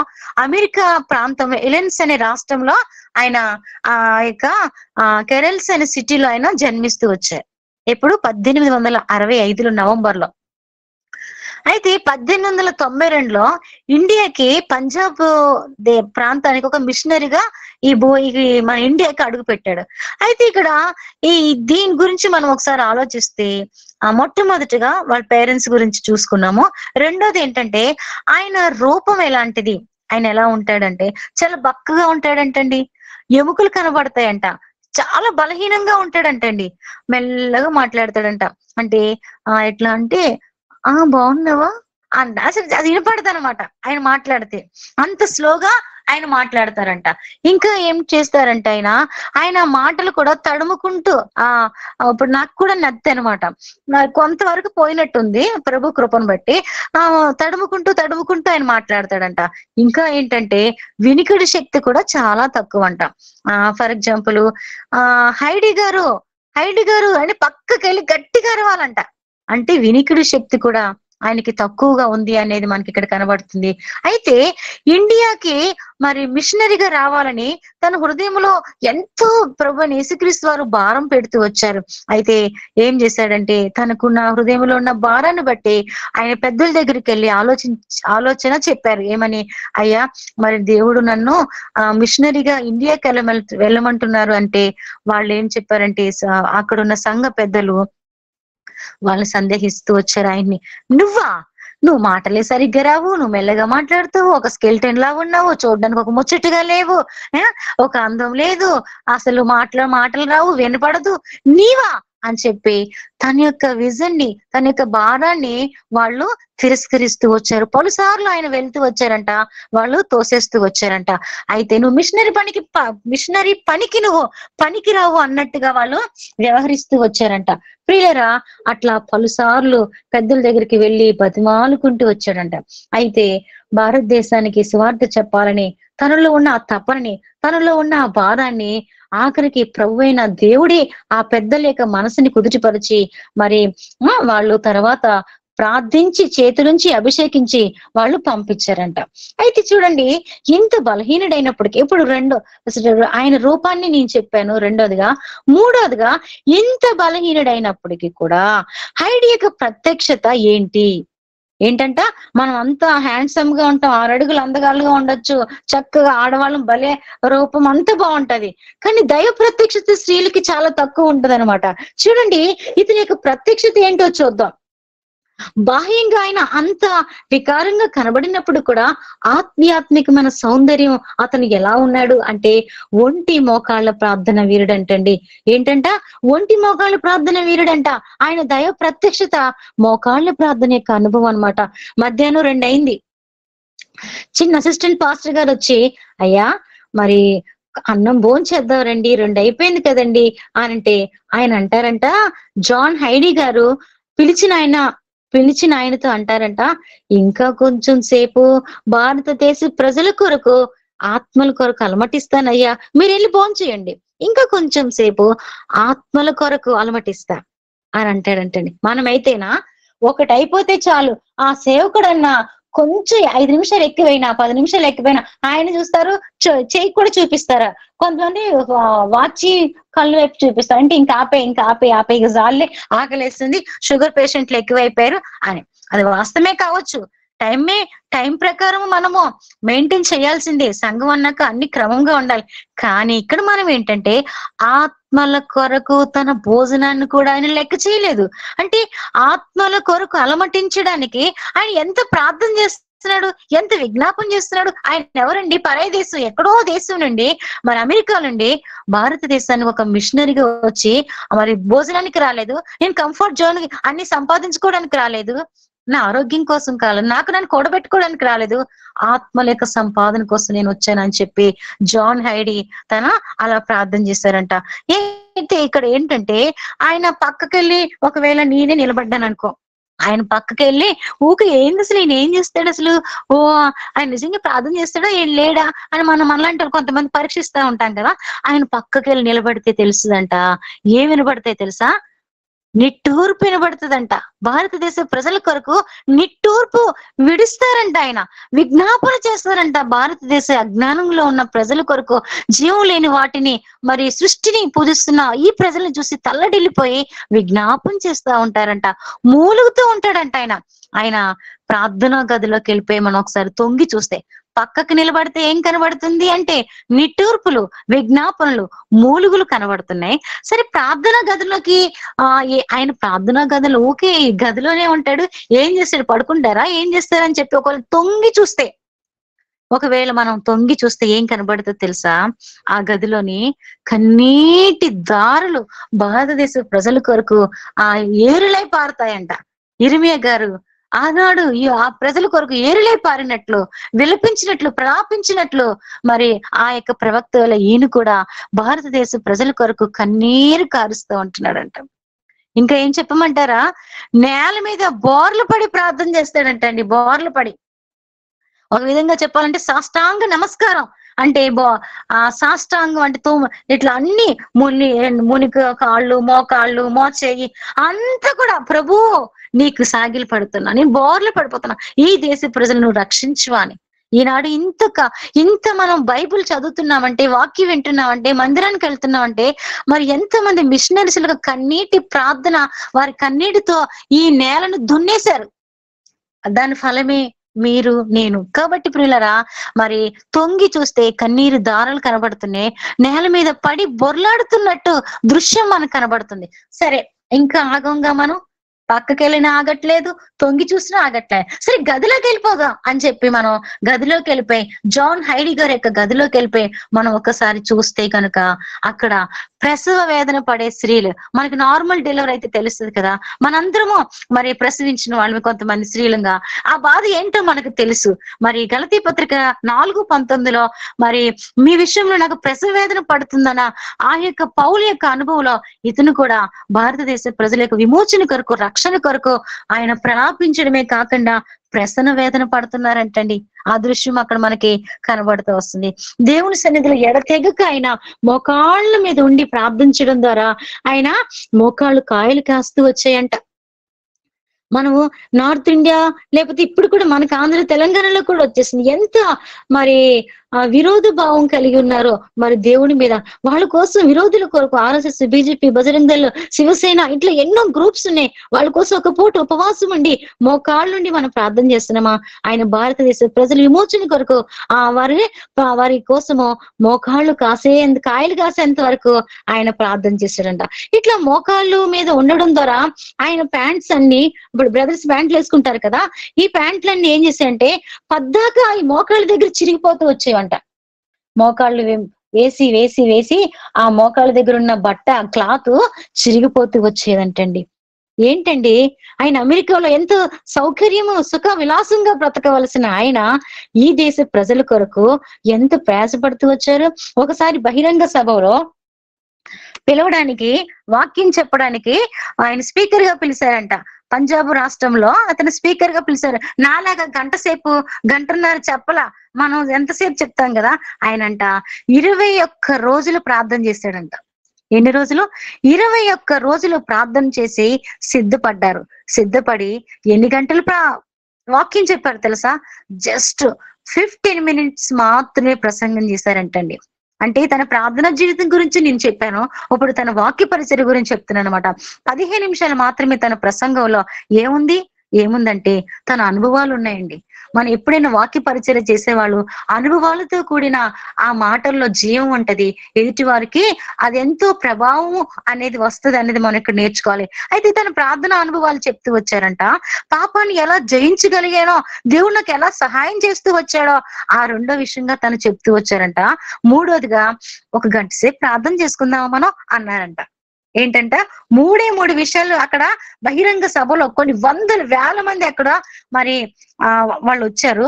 అమెరికా ప్రాంతం ఎలెన్స్ అనే రాష్ట్రంలో ఆయన ఆ యొక్క కెరెల్స్ అనే సిటీలో ఆయన జన్మిస్తూ వచ్చారు. ఎప్పుడు 1865లో నవంబర్లో. అయితే 1892లో ఇండియాకి పంజాబ్ ప్రాంతానికి ఒక మిషనరీగా ఈ మన ఇండియాకి అడుగు పెట్టాడు. అయితే ఇక్కడ ఈ దీని గురించి మనం ఒకసారి ఆలోచిస్తే మొట్టమొదటిగా వాళ్ళ పేరెంట్స్ గురించి చూసుకున్నాము. రెండోది ఏంటంటే ఆయన రూపం ఎలాంటిది, ఆయన ఎలా ఉంటాడంటే చాలా బక్కగా ఉంటాడంటండి, ఎముకలు కనబడతాయంట, చాలా బలహీనంగా ఉంటాడంటండి, మెల్లగా మాట్లాడతాడంట. అంటే ఎట్లా అంటే బాగున్నావా అంట, అసలు అది వినపడదు అనమాట ఆయన మాట్లాడితే, అంత స్లోగా ఆయన మాట్లాడతారంట. ఇంకా ఏం చేస్తారంట ఆయన మాటలు కూడా తడుముకుంటూ ఇప్పుడు నాకు కూడా నత్తి అనమాట, కొంతవరకు పోయినట్టుంది ప్రభు కృపను బట్టి, తడుముకుంటూ ఆయన మాట్లాడతాడంట. ఇంకా ఏంటంటే వినికిడి శక్తి కూడా చాలా తక్కువ అంట. ఫర్ ఎగ్జాంపుల్ హైడి గారు అని పక్కకి వెళ్ళి గట్టిగా అరవాలంట. అంటే వినికిడి శక్తి కూడా ఆయనకి తక్కువగా ఉంది అనేది మనకి ఇక్కడ కనబడుతుంది. అయితే ఇండియాకి మరి మిషనరీగా రావాలని తన హృదయంలో ఎంతో ప్రభువైన యేసుక్రీస్తు వారు భారం పెడుతూ వచ్చారు. అయితే ఏం చేశాడంటే తనకున్న హృదయంలో ఉన్న భారాన్ని బట్టి ఆయన పెద్దల దగ్గరికి వెళ్ళి ఆలోచన చెప్పారు. ఏమని, అయ్యా మరి దేవుడు నన్ను మిషనరీగా ఇండియాకి వెళ్ళమంటున్నారు అంటే వాళ్ళు ఏం చెప్పారంటే అక్కడున్న సంఘ పెద్దలు వాళ్ళు సందేహిస్తూ వచ్చారు ఆయన్ని. నువ్వు మాటలే సరిగ్గా రావు, నువ్వు మెల్లగా మాట్లాడుతావు, ఒక స్కెల్టన్ లా ఉన్నావు, చూడడానికి ఒక ముచ్చటగా లేవు, ఒక అందం లేదు, అసలు మాటలు రావు, వినపడదు, నీవా అని చెప్పి తన యొక్క విజన్ ని, తన యొక్క భారాన్ని వాళ్ళు తిరస్కరిస్తూ వచ్చారు. పలుసార్లు ఆయన వెళ్తూ వచ్చారంట, వాళ్ళు తోసేస్తూ వచ్చారంట. అయితే నువ్వు మిషనరీ పనికి నువ్వు పనికి రావు అన్నట్టుగా వాళ్ళు వ్యవహరిస్తూ వచ్చారంట. ప్రియులరా, అట్లా పలుసార్లు పెద్దల దగ్గరికి వెళ్ళి బతిమాలుకుంటూ వచ్చాడంట. అయితే భారతదేశానికి సువార్త చెప్పాలని తనలో ఉన్న ఆ తపనని, తనలో ఉన్న ఆ భారాన్ని ఆఖరికి ప్రభువైన దేవుడే ఆ పెద్దల యొక్క మనసుని కుదుటపరిచి మరి వాళ్ళు తర్వాత ప్రార్థించి చేతులుంచి అభిషేకించి వాళ్ళు పంపించారంట. అయితే చూడండి, ఇంత బలహీనుడైనప్పటికీ, ఇప్పుడు ఆయన రూపాన్ని నేను చెప్పాను, రెండోదిగా. మూడోదిగా, ఇంత బలహీనుడైనప్పటికీ కూడా హైడి యొక్క ప్రత్యక్షత ఏంటంట, మనం అంతా హ్యాండ్సమ్ గా ఉంటాం, 6 అడుగులు అందగాలుగా ఉండొచ్చు, చక్కగా ఆడవాళ్ళం, భలే రూపం అంతా బాగుంటది, కానీ దైవ ప్రత్యక్షత స్త్రీలకి చాలా తక్కువ ఉంటది అనమాట. చూడండి, ఇతని యొక్క ప్రత్యక్షత ఏంటో చూద్దాం. బాహ్యంగా ఆయన అంత వికారంగా కనబడినప్పుడు కూడా ఆధ్యాత్మికమైన సౌందర్యం అతను ఎలా ఉన్నాడు అంటే ఒంటి మోకాళ్ళ ప్రార్థన వీరుడంటండి. ఏంటంట, ఒంటి మోకాళ్ళ ప్రార్థన వీరుడంట. ఆయన దైవ ప్రత్యక్షత మోకాళ్ళ ప్రార్థన యొక్క అనుభవం అనమాట. మధ్యాహ్నం 2 అయింది, చిన్న అసిస్టెంట్ పాస్టర్ గారు వచ్చి, అయ్యా మరి అన్నం భోంచేద్దాం రండి, 2 అయిపోయింది కదండి అనంటే ఆయన అంటారంట, జాన్ హైడి గారు పిలిచిన ఆయనతో అంటారంట, ఇంకా కొంచెం సేపు భారతదేశ ప్రజల కొరకు, ఆత్మల కొరకు అలమటిస్తానయ్యా, మీరు వెళ్ళి భోంచేయండి, ఇంకా కొంచెం సేపు ఆత్మల కొరకు అలమటిస్తా అని అంటాడంటండి. మనమైతేనా ఒకటి అయిపోతే చాలు, ఆ సేవకుడన్నా కొంచెం 5 నిమిషాలు ఎక్కువైనా 10 నిమిషాలు ఎక్కువైనా ఆయన చూస్తారు, చేయి కూడా చూపిస్తారా, కొంతమంది వాచి కళ్ళు వైపు చూపిస్తారు, అంటే ఇంకా ఆపే ఇక జాలే, ఆకలేస్తుంది, షుగర్ పేషెంట్లు ఎక్కువైపోయారు అని. అది వాస్తవమే కావచ్చు, టైం ప్రకారం మనము మెయింటైన్ చేయాల్సిందే, సంఘం అన్నాక అన్ని క్రమంగా ఉండాలి. కానీ ఇక్కడ మనం ఏంటంటే ఆత్మల కొరకు తన భోజనాన్ని కూడా ఆయన లెక్క చేయలేదు. అంటే ఆత్మల కొరకు అలమటించడానికి ఆయన ఎంత ప్రార్థన చేస్తున్నాడు, ఎంత విజ్ఞాపన చేస్తున్నాడు. ఆయన ఎవరండి, పరాయి దేశం, ఎక్కడో దేశం నుండి, మరి అమెరికా నుండి భారతదేశానికి ఒక మిషనరీగా వచ్చి మరి భోజనానికి రాలేదు, నేను కంఫర్ట్ జోన్ అన్ని సంపాదించుకోవడానికి రాలేదు, నా ఆరోగ్యం కోసం కాలేదు, నన్ను కూడబెట్టుకోవడానికి రాలేదు, ఆత్మల యొక్క సంపాదన కోసం నేను వచ్చానని చెప్పి జాన్ హైడి అలా ప్రార్థన చేశారంట. అయితే ఇక్కడ ఏంటంటే ఆయన పక్కకెళ్ళి, ఒకవేళ నేనే నిలబడ్డాను అనుకో, ఆయన పక్కకెళ్ళి ఊకే ఏంది అసలు, ఈయన ఏం చేస్తాడు అసలు, ఆయన నిజంగా ప్రార్థన చేస్తాడా ఏం లేడా అని మనలాంటి కొంతమంది పరీక్షిస్తా ఉంటాం కదా. ఆయన పక్కకెళ్ళి నిలబడితే తెలుస్తుందంట, ఏం వినబడతాయి తెలుసా, నిట్టూర్పు వినబడుతుందంట. భారతదేశ ప్రజల కొరకు నిట్టూర్పు విడుస్తారంట ఆయన, విజ్ఞాపన చేస్తారంట. భారతదేశ అజ్ఞానంలో ఉన్న ప్రజల కొరకు, జీవం లేని వాటిని మరి సృష్టిని పూజిస్తున్న ఈ ప్రజలను చూసి తల్లడిల్లిపోయి విజ్ఞాపన చేస్తా ఉంటారంట. మూలుగుతూ ఉంటాడంట ఆయన. ఆయన ప్రార్థనా గదిలోకి వెళ్ళిపోయి మనం ఒకసారి తొంగి చూస్తే పక్కకు నిలబడితే ఏం కనబడుతుంది అంటే నిట్టూర్పులు, విజ్ఞాపనలు, మూలుగులు కనబడుతున్నాయి. సరే ప్రార్థనా గదిలోకి ఆయన ప్రార్థనా గదిలో ఊకే ఈ గదిలోనే ఉంటాడు, ఏం చేస్తాడు, పడుకుంటారా, ఏం చేస్తారని చెప్పి ఒకవేళ తొంగి చూస్తే, ఒకవేళ మనం తొంగి చూస్తే ఏం కనబడుతుందో తెలుసా? ఆ గదిలోని కన్నీటి దారులు భారతదేశ ప్రజల కొరకు ఆ ఏరులై పారుతాయంట. ఇర్మియా గారు ఆనాడు ఆ ప్రజల కొరకు ఏరులై పారినట్లు, విలపించినట్లు, ప్రలాపించినట్లు మరి ఆ యొక్క ప్రవక్త ఈయన కూడా భారతదేశ ప్రజల కొరకు కన్నీరు కారుస్తూ ఉంటున్నాడంట. ఇంకా ఏం చెప్పమంటారా? నేల మీద బోర్లు పడి ప్రార్థన చేస్తాడంటండి. బోర్లు పడి, ఒక విధంగా చెప్పాలంటే సాష్టాంగ నమస్కారం అంటే సాష్టాంగం అంటే ఇట్లా అన్ని మునికి కాళ్ళు, మోకాళ్ళు, మోచేయి అంతా కూడా ప్రభు నీకు సాగిలు పడుతున్నా, నేను బోర్లు పడిపోతున్నా, ఈ దేశ ప్రజలను రక్షించువా అని. ఈనాడు ఇంత మనం బైబుల్ చదువుతున్నామంటే, వాక్యం వింటున్నామంటే, మందిరానికి వెళ్తున్నామంటే, మరి ఎంతమంది మిషనరీస్లుగా కన్నీటి ప్రార్థన, వారి కన్నీటితో ఈ నేలను దున్నేశారు. దాని ఫలమే మీరు, నేను. కాబట్టి ప్రియులరా, మరి తొంగి చూస్తే కన్నీరు దారాలు కనబడుతున్నాయి, నేల మీద పడి బొర్లాడుతున్నట్టు దృశ్యం మనకు కనబడుతుంది. సరే, ఇంకా ఆగంగా మనం పక్కకి వెళ్ళినా ఆగట్లేదు, తొంగి చూసినా ఆగట్లేదు. సరే గదిలోకి వెళ్ళిపోదాం అని చెప్పి మనం గదిలోకి వెళ్ళిపోయి, జాన్ హైడిగర్ యొక్క గదిలోకి వెళ్ళిపోయి మనం ఒకసారి చూస్తే కనుక అక్కడ ప్రసవ వేదన పడే స్త్రీలు, మనకి నార్మల్ డెలివరీ అయితే తెలుస్తుంది కదా, మనందరము మరి ప్రసవించిన వాళ్ళని కొంతమంది స్త్రీలుగా ఆ బాధ ఏంటో మనకు తెలుసు. మరి గలతీ పత్రిక 4:19 మరి మీ విషయంలో నాకు ప్రసవ వేదన పడుతుందన్న ఆ యొక్క పౌలు యొక్క అనుభవంలో ఇతను కూడా భారతదేశ ప్రజల యొక్క విమోచన కొరకు, రక్షణ కొరకు ఆయన ప్రలాపించడమే కాకుండా ప్రసన్న వేదన పడుతున్నారంటండి. ఆ దృశ్యం అక్కడ మనకి కనబడుతూ వస్తుంది. దేవుని సన్నిధిలో ఎడతెగక ఆయన మోకాళ్ళ మీద ఉండి ప్రార్థించడం ద్వారా ఆయన మోకాళ్ళు కాయలు కాస్తూ వచ్చాయంట. మనము నార్త్ ఇండియా లేకపోతే ఇప్పుడు కూడా మనకి ఆంధ్ర తెలంగాణలో కూడా వచ్చేసింది. ఎంత మరి విరోధ భావం కలిగి ఉన్నారో మరి దేవుని మీద. వాళ్ళ కోసం విరోధుల కొరకు RSS, BJP, బజరంగ దళ్, శివసేన ఇట్లా ఎన్నో గ్రూప్స్ ఉన్నాయి. వాళ్ళ కోసం ఒక పూట ఉపవాసం ఉండి మోకాళ్ళ నుండి మనం ప్రార్థన చేస్తున్నామా? ఆయన భారతదేశ ప్రజల విమోచన కొరకు వారి కోసము మోకాళ్ళు కాయలు కాసేంత వరకు ఆయన ప్రార్థన చేశాడంట. ఇట్లా మోకాళ్ళు మీద ఉండడం ద్వారా ఆయన ప్యాంట్స్ అన్ని, ఇప్పుడు బ్రదర్స్ ప్యాంట్లు వేసుకుంటారు కదా, ఈ ప్యాంట్లన్నీ ఏం చేశాయంటే పద్దాక ఈ మోకాళ్ళ దగ్గర చిరిగిపోతూ వచ్చేవంట. మోకాళ్ళు వేసి వేసి వేసి ఆ మోకాళ్ళ దగ్గర ఉన్న బట్ట, క్లాత్ చిరిగిపోతూ వచ్చేదంటండి. ఏంటండి, ఆయన అమెరికాలో ఎంతో సౌకర్యము, సుఖ విలాసంగా బ్రతకవలసిన ఆయన ఈ దేశ ప్రజల కొరకు ఎంత ప్రయాసపడుతూ వచ్చారు. ఒకసారి బహిరంగ సభలో పిలవడానికి, వాక్యం చెప్పడానికి ఆయన స్పీకర్ గా పిలిచారంట. పంజాబ్ రాష్ట్రంలో అతను స్పీకర్ గా పిలిచారు. నాలాగా గంటన్నర చెప్పలా, మనం ఎంతసేపు చెప్తాం కదా. ఆయనంట 21 రోజులు ప్రార్థన చేశాడంట. ఎన్ని రోజులు? 21 రోజులు ప్రార్థన చేసి సిద్ధపడి ఎన్ని గంటలు వాక్యం చెప్పారు తెలుసా? జస్ట్ 15 minutes మాత్రమే ప్రసంగం చేశారంటండి. అంటే తన ప్రార్థనా జీవితం గురించి నేను చెప్పాను, ఇప్పుడు తన వాక్య పరిచర్య గురించి చెప్తున్నాను అనమాట. 15 నిమిషాలు మాత్రమే తన ప్రసంగంలో ఏముందంటే తన అనుభవాలు ఉన్నాయండి. మనం ఎప్పుడైనా వాక్య పరిచర్య చేసేవాళ్ళు అనుభవాలతో కూడిన ఆ మాటల్లో జీవం ఉంటది. ఎదుటి వారికి అది ఎంతో ప్రభావం అనేది వస్తుంది అనేది మనం ఇక్కడ నేర్చుకోవాలి. అయితే తన ప్రార్థన అనుభవాలు చెప్తూ వచ్చారంట. పాపాన్ని ఎలా జయించగలిగానో, దేవుడు నాకు ఎలా సహాయం చేస్తూ వచ్చాడో ఆ రెండో విషయంగా తను చెప్తూ వచ్చారంట. మూడోదిగా 1 గంట సేపు ప్రార్థన చేసుకుందామా మనం అన్నారంట. ఏంటంట, 3 విషయాలు అక్కడ బహిరంగ సభలో కొన్ని వేల మంది అక్కడ మరి వాళ్ళు వచ్చారు.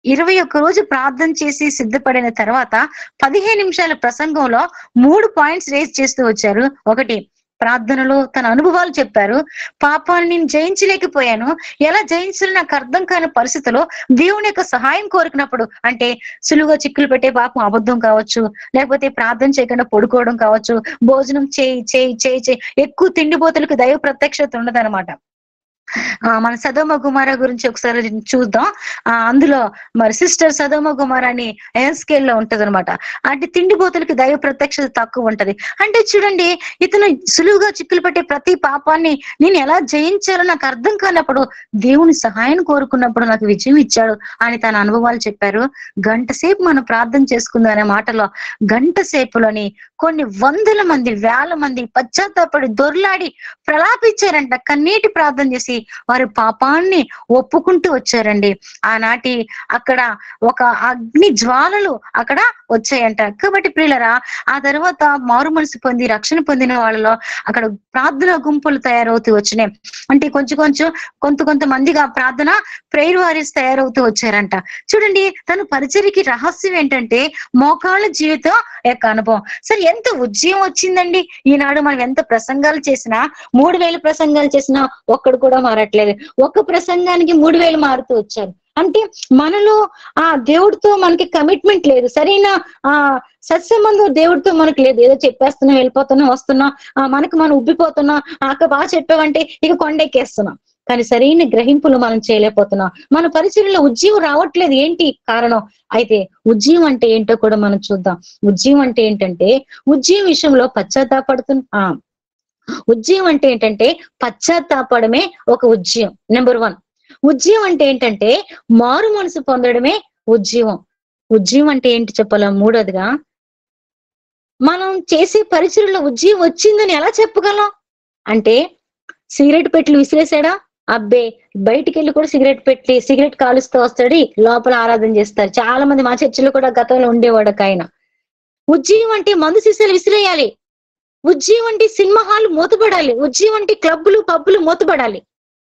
21 రోజు ప్రార్థన చేసి సిద్ధపడిన తర్వాత 15 నిమిషాల ప్రసంగంలో 3 పాయింట్స్ రేజ్ చేస్తూ వచ్చారు. ఒకటి, ప్రార్థనలో తన అనుభవాలు చెప్పారు. పాపాన్ని నేను జయించలేకపోయాను, ఎలా జయించాలో నాకు అర్థం కాని పరిస్థితిలో దేవుని యొక్క సహాయం కోరుకున్నప్పుడు, అంటే సులువుగా చిక్కులు పెట్టే పాపం అబద్ధం కావచ్చు, లేకపోతే ప్రార్థన చేయకుండా పడుకోవడం కావచ్చు, భోజనం చేయి ఎక్కువ తిండిపోతులకు దైవ ప్రత్యక్షత ఉండదన్నమాట. మన సదోమ గుమార గురించి ఒకసారి చూద్దాం. అందులో మరి సిస్టర్ సదోమ గుమార అని ఎస్కేల్ లో ఉంటది అనమాట. అంటే తిండిపోతులకి దైవ ప్రత్యక్షత తక్కువ ఉంటది. అంటే చూడండి, ఇతను సులువుగా చిక్కులు పెట్టే ప్రతి పాపాన్ని నేను ఎలా జయించాలో నాకు అర్థం కానప్పుడు దేవుని సహాయం కోరుకున్నప్పుడు నాకు విజయం ఇచ్చాడు అని తన అనుభవాలు చెప్పారు. గంట సేపు మనం ప్రార్థన చేసుకుందాం అనే మాటలో గంట సేపులోని కొన్ని వందల మంది, వేల మంది పశ్చాత్తాపడి దొర్లాడి ప్రలాపించారంట. కన్నీటి ప్రార్థన చేసి వారి పాపాన్ని ఒప్పుకుంటూ వచ్చారండి. ఆనాటి అక్కడ ఒక అగ్ని జ్వాలలు అక్కడ వచ్చాయంట. కాబట్టి ప్రియులరా, ఆ తర్వాత మారు మనసు పొంది రక్షణ పొందిన వాళ్ళలో అక్కడ ప్రార్థన గుంపులు తయారవుతూ వచ్చినాయి. అంటే కొంతమందిగా ప్రార్థన ప్రేయర్ వారీస్ తయారవుతూ వచ్చారంట. చూడండి, తన పరిచర్యకి రహస్యం ఏంటంటే మోకాళ్ళ జీవితం యొక్క అనుభవం. సరే, ఎంత ఉజ్జయం వచ్చిందండి. ఈనాడు మనం ఎంత ప్రసంగాలు చేసినా, 3000 ప్రసంగాలు చేసినా ఒక్కడు కూడా మారట్లేదు. ఒక్క ప్రసంగానికి 3000 మారుతూ వచ్చారు. అంటే మనలో ఆ దేవుడితో మనకి కమిట్మెంట్ లేదు, సరైన సత్సంబంధం దేవుడితో మనకు లేదు. ఏదో చెప్పేస్తున్నాం, వెళ్ళిపోతున్నాం, వస్తున్నాం, మనకు మనం ఉబ్బిపోతున్నాం, బాగా చెప్పామంటే ఇక కొండెక్కేస్తున్నాం. కానీ సరైన గ్రహింపులు మనం చేయలేకపోతున్నాం. మన పరిచర్యలో ఉజ్జీవం రావట్లేదు. ఏంటి కారణం? అయితే ఉజ్జీవం అంటే ఏంటో కూడా మనం చూద్దాం. ఉజ్జీవం అంటే ఏంటంటే, ఉజ్జీవం విషయంలో ఉజ్జీవం అంటే ఏంటంటే పశ్చాత్తాపడమే ఒక ఉజ్జీవం. నెంబర్ 1. ఉజ్జీవం అంటే ఏంటంటే మారు మనసు పొందడమే ఉజ్జీవం. ఉజ్జీవం అంటే ఏంటి చెప్పాలా? మూడోదిగా, మనం చేసే పరిచర్యలో ఉజ్జీవం వచ్చిందని ఎలా చెప్పగలం అంటే, సిగరెట్ పెట్టెలు విసిరేసాడా? అబ్బే, బయటికి వెళ్ళి కూడా సిగరెట్ కాలుస్తూ వస్తాడు, లోపల ఆరాధన చేస్తారు. చాలా మంది మా చర్చిలో కూడా గతంలో ఉండేవాడు ఒక ఆయన. ఉజ్జీవం అంటే మందు సీసాలు విసిరేయాలి. ఉజ్జీవం అంటే సినిమా హాల్ మూతపడాలి. ఉజ్జీవం అంటే క్లబ్బులు, పబ్బులు మూతపడాలి.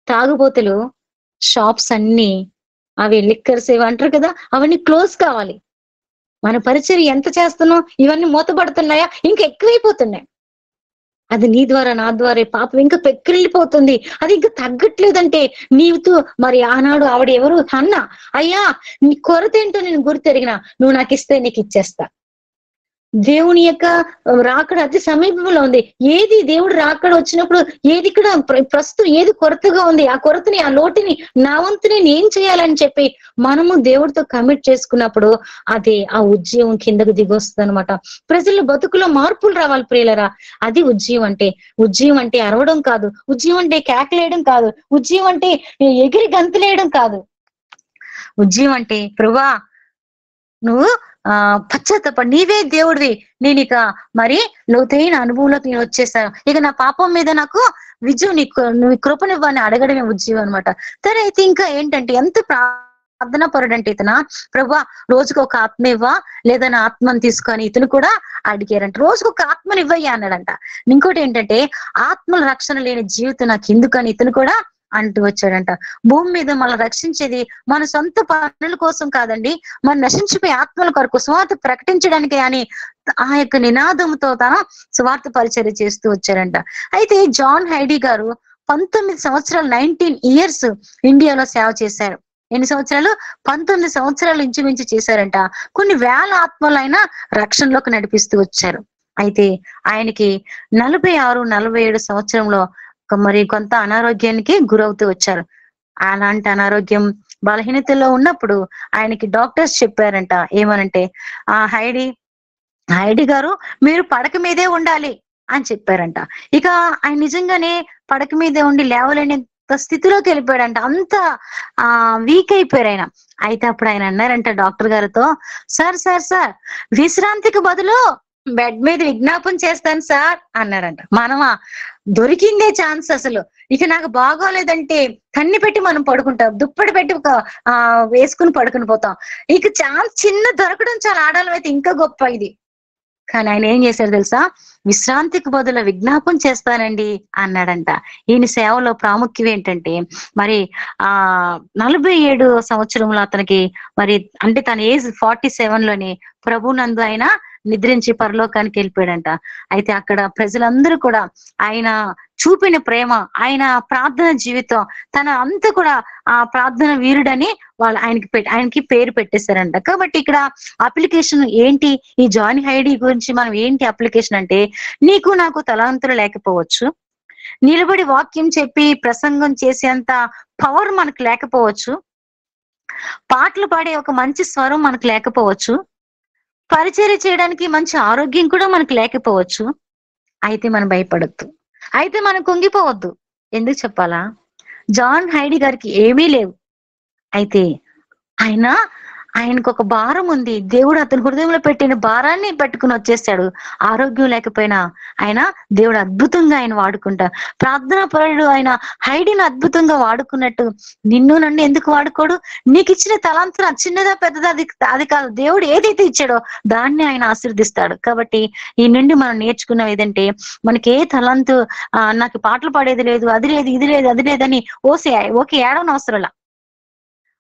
తాగుబోతులు షాప్స్ అన్ని, అవి లిక్కర్స్ ఇవి అంటారు కదా, అవన్నీ క్లోజ్ కావాలి. మన పరిచర్య ఎంత చేస్తున్నాం, ఇవన్నీ మూతపడుతున్నాయా? ఇంకా ఎక్కువైపోతున్నాయి. అది నీ ద్వారా నా ద్వారా పాపం ఇంకా పెక్కిళ్ళిపోతుంది. అది ఇంకా తగ్గట్లేదంటే నీతో మరి ఆనాడు ఆవిడ ఎవరు అన్నా, అయ్యా నీ కొరత ఏంటో నేను గుర్తెరిగినా, నువ్వు నాకు ఇస్తే నీకు ఇచ్చేస్తా. దేవుని యొక్క రాకడ అతి సమీపంలో ఉంది. ఏది దేవుడు రాకడ వచ్చినప్పుడు ఏది ఇక్కడ ప్రస్తుతం ఏది కొరతగా ఉంది, ఆ కొరతని, ఆ లోటుని నా వంతుని నేను చేయాలని చెప్పి మనము దేవుడితో కమిట్ చేసుకున్నప్పుడు అది ఆ ఉజ్జీవం కిందకు దిగొస్తుంది అనమాట. ప్రజల బతుకులో మార్పులు రావాలి ప్రియులరా. అది ఉజ్జీవం అంటే. ఉజ్జీవం అంటే అరవడం కాదు, ఉజ్జీవం అంటే కేకలేయడం కాదు, ఉజ్జీవం అంటే ఎగిరి గంతులేయడం కాదు. ఉజ్జీవం అంటే ప్రభువా నువ్వు పశ్చాత్తాప, నీవే దేవుడివి, నేను ఇక మరి లోతైన అనుభవంలోకి నేను వచ్చేసాను, ఇక నా పాపం మీద నాకు విజయం నువ్వు కృపనివ్వని అడగడమే ఉజ్జీవం అనమాట. సరే, అయితే ఇంకా ఏంటంటే ఎంత ప్రార్థనా పరుడంటే ఇతను, ప్రభువా రోజుకు ఒక ఆత్మ ఇవ్వా, లేదా నా ఆత్మను తీసుకొని ఇతను కూడా అడిగారంట. రోజుకు ఒక ఆత్మని ఇవ్వయ్యా అన్నాడంట. ఇంకోటి ఏంటంటే ఆత్మల రక్షణ లేని జీవితం నాకు ఎందుకని ఇతను కూడా అంటూ వచ్చాడంట. భూమి మీద మనం రక్షించేది మన సొంత పనుల కోసం కాదండి, మన నశించిపోయే ఆత్మల కొరకు స్వార్థ ప్రకటించడానికి అని ఆ యొక్క నినాదంతో తన స్వార్థ పరిచర్య చేస్తూ వచ్చారంట. అయితే జాన్ హైడీ గారు 19 సంవత్సరాలు 19 years ఇండియాలో సేవ చేశారు. ఎన్ని సంవత్సరాలు? 19 సంవత్సరాలు ఇంచుమించు చేశారంట. కొన్ని వేల ఆత్మలైనా రక్షణలోకి నడిపిస్తూ వచ్చారు. అయితే ఆయనకి 46, 47 సంవత్సరంలో మరి కొంత అనారోగ్యానికి గురవుతూ వచ్చారు. అలాంటి అనారోగ్యం బలహీనతలో ఉన్నప్పుడు ఆయనకి డాక్టర్స్ చెప్పారంట, ఏమనంటే హైడీ గారు మీరు పడక మీదే ఉండాలి అని చెప్పారంట. ఇక ఆయన నిజంగానే పడక మీదే ఉండి లేవలేని స్థితిలోకి వెళ్ళిపోయాడంట. అంత వీక్ అయిపోయారు ఆయన. అయితే అప్పుడు ఆయన అన్నారంట డాక్టర్ గారితో, సార్ విశ్రాంతికి బదులు బెడ్ మీద విజ్ఞాపన చేస్తాను సార్ అన్నారంట. మనమా దొరికిందే ఛాన్స్, అసలు ఇక నాకు బాగోలేదంటే కన్ని పెట్టి మనం పడుకుంటాం, దుప్పటి పెట్టి వేసుకుని పడుకుని పోతాం. ఇక ఛాన్స్ చిన్న దొరకడం చాలా ఆడాలం అయితే ఇంకా గొప్ప ఇది. కానీ ఆయన ఏం చేశారు తెలుసా? విశ్రాంతికి బదులు విజ్ఞాపం చేస్తానండి అన్నాడంట. ఈయన సేవలో ప్రాముఖ్యం ఏంటంటే మరి 47 సంవత్సరంలో అతనికి మరి అంటే తన ఏజ్ 47లోనే ప్రభునందు ఆయన నిద్రించి పరలోకానికి వెళ్ళిపోయాడంట. అయితే అక్కడ ప్రజలందరూ కూడా ఆయన చూపిన ప్రేమ, ఆయన ప్రార్థన జీవితం, తన అంతా కూడా ఆ ప్రార్థన వీరుడని వాళ్ళు ఆయనకి పేరు పెట్టేశారంట. కాబట్టి ఇక్కడ అప్లికేషన్ ఏంటి? ఈ జాన్ హైడీ గురించి మనం ఏంటి అప్లికేషన్ అంటే, నీకు నాకు తలాంతులు లేకపోవచ్చు. నిలబడి వాక్యం చెప్పి ప్రసంగం చేసేంత పవర్ మనకు లేకపోవచ్చు. పాటలు పాడే ఒక మంచి స్వరం మనకు లేకపోవచ్చు. పరిచర్య చేయడానికి మంచి ఆరోగ్యం కూడా మనకు లేకపోవచ్చు. అయితే మనం భయపడొద్దు. అయితే మనం కుంగిపోవద్దు. ఎందుకు చెప్పాలా? జాన్ హైడీ గారికి ఏమీ లేవు. అయితే ఆయన ఆయనకొక భారం ఉంది. దేవుడు అతని హృదయంలో పెట్టిన భారాన్ని పట్టుకుని వచ్చేసాడు. ఆరోగ్యం లేకపోయినా దేవుడు అద్భుతంగా ఆయన వాడుకుంటా. ప్రార్థనా పరుడు ఆయన హైడీని అద్భుతంగా వాడుకున్నట్టు నిన్ను నన్ను ఎందుకు వాడుకోడు? నీకు ఇచ్చిన తలాంతులు అది చిన్నదా పెద్దదా అది కాదు. దేవుడు ఏదైతే ఇచ్చాడో దాన్ని ఆయన ఆశీర్దిస్తాడు. కాబట్టి ఈ నుండి మనం నేర్చుకున్నాం ఏదంటే, మనకి ఏ తలాంతు నాకు పాటలు పాడేది లేదు, అది లేదు, ఇది లేదు, అది లేదని ఓకే ఏడవనవసరంలా.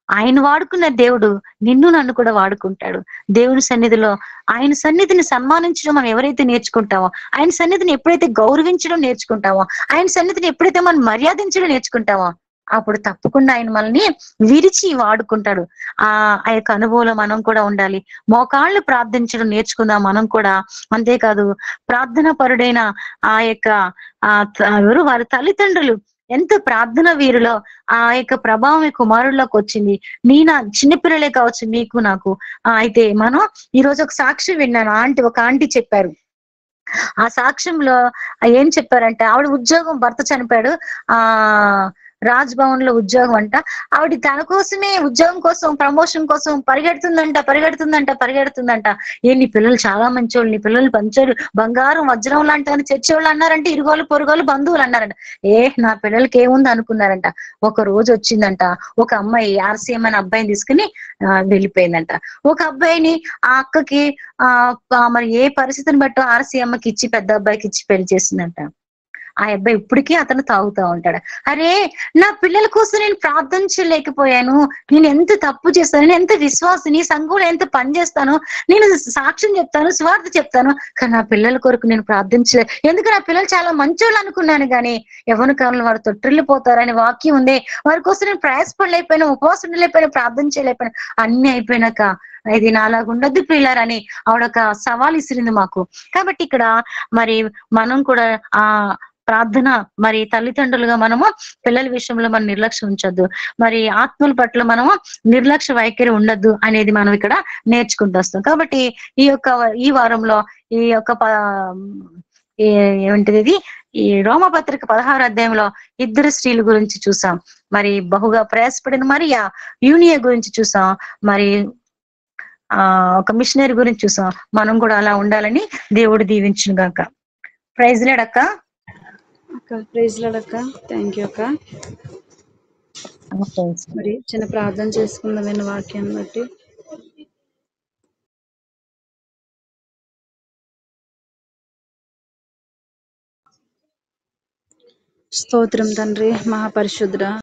ఆయన వాడుకున్న దేవుడు నిన్ను నన్ను కూడా వాడుకుంటాడు. దేవుని సన్నిధిలో ఆయన సన్నిధిని సన్మానించడం మనం ఎవరైతే నేర్చుకుంటామో, ఆయన సన్నిధిని ఎప్పుడైతే గౌరవించడం నేర్చుకుంటామో, ఆయన సన్నిధిని ఎప్పుడైతే మనం మర్యాదించడం నేర్చుకుంటామో, అప్పుడు తప్పకుండా ఆయన మనల్ని విరిచి వాడుకుంటాడు. ఆ యొక్క అనుభవంలో మనం కూడా ఉండాలి. మోకాళ్ళు ప్రార్థించడం నేర్చుకుందాం మనం కూడా. అంతేకాదు, ప్రార్థన పరుడైన ఆ యొక్క ఎవరు వారి తల్లిదండ్రులు ఎంత ప్రార్థన వీరులో ఆ యొక్క ప్రభావం ఈ కుమారుల్లోకి వచ్చింది. చిన్నపిల్లలే కావచ్చు మీకు నాకు. అయితే మనం ఈ రోజు ఒక సాక్ష్యం విన్నాను. ఒక ఆంటీ చెప్పారు. ఆ సాక్ష్యంలో ఏం చెప్పారంటే, ఆవిడ ఉద్యోగం, భర్త చనిపోయాడు. ఆ రాజ్ భవన్ లో ఉద్యోగం అంట. ఆవిడ తన కోసమే, ఉద్యోగం కోసం, ప్రమోషన్ కోసం పరిగెడుతుందంట. నీ పిల్లలు చాలా మంచోళ్ళు, నీ పిల్లలు పంచోళ్ళు, బంగారం వజ్రం లాంటి అని చర్చోళ్ళు అన్నారంటే, ఇరుగోలు పొరుగోలు బంధువులు అన్నారంట. నా పిల్లలకి ఏముంది అనుకున్నారంట. ఒక రోజు వచ్చిందంట, ఒక అమ్మాయి ఆర్సీఎం అనే అబ్బాయిని తీసుకుని వెళ్ళిపోయిందంట. ఒక అబ్బాయిని ఆ అక్కకి మరి ఏ పరిస్థితిని బట్టో ఆర్సీఎంకి ఇచ్చి, పెద్ద అబ్బాయికి ఇచ్చి పెళ్లి చేసిందంట. ఆ అబ్బాయి ఇప్పటికీ అతను తాగుతా ఉంటాడు. అరే, నా పిల్లల కోసం నేను ప్రార్థించలేకపోయాను, నేను ఎంత తప్పు చేస్తాను, నేను ఎంత విశ్వాసిని, సంఘంలో ఎంత పని చేస్తాను, నేను సాక్ష్యం చెప్తాను, స్వార్థ చెప్తాను, కానీ నా పిల్లల కొరకు నేను ప్రార్థించలే. ఎందుకు? నా పిల్లలు చాలా మంచోళ్ళు అనుకున్నాను, కానీ యవ్వన కాలంలో వారు తొట్టిల్లిపోతారని వాక్యం ఉంది. వారి కోసం నేను ప్రయాసపడలేకపోయినా, ఉపవాసం ఉండలేకపోయినా, ప్రార్థన చేయలేకపోయినా, అన్ని అయిపోయినాక ఇది నాలాగా ఉండొద్దు పిల్లరని ఆవిడొక సవాల్ ఇసిరింది మాకు. కాబట్టి ఇక్కడ మరి మనం కూడా ప్రార్థన, మరి తల్లిదండ్రులుగా మనము పిల్లల విషయంలో మనం నిర్లక్ష్యం ఉంచొద్దు. మరి ఆత్మల పట్ల మనము నిర్లక్ష్య వైఖరి ఉండొద్దు అనేది మనం ఇక్కడ నేర్చుకుంటూ వస్తాం. కాబట్టి ఈ వారంలో ఈ యొక్క ఏమిటిది, ఈ రోమపత్రిక 16 అధ్యాయంలో ఇద్దరు స్త్రీల గురించి చూసాం. మరి బహుగా ప్రయాసపడిన మరియా యూనియా గురించి చూసాం. మరి ఒక మిషనరీ గురించి చూసాం. మనం కూడా అలా ఉండాలని దేవుడు దీవించును గాక. ప్రైజ్ లార్డ్ అక్క. ప్రైజ్ లార్డ్ అక్క. థ్యాంక్ యూ అక్క. మరి చిన్న ప్రార్థన చేసుకుందాం విన్న వాక్యాన్ని బట్టి. స్తోత్రం తండ్రి, మహాపరిశుద్ధుడా.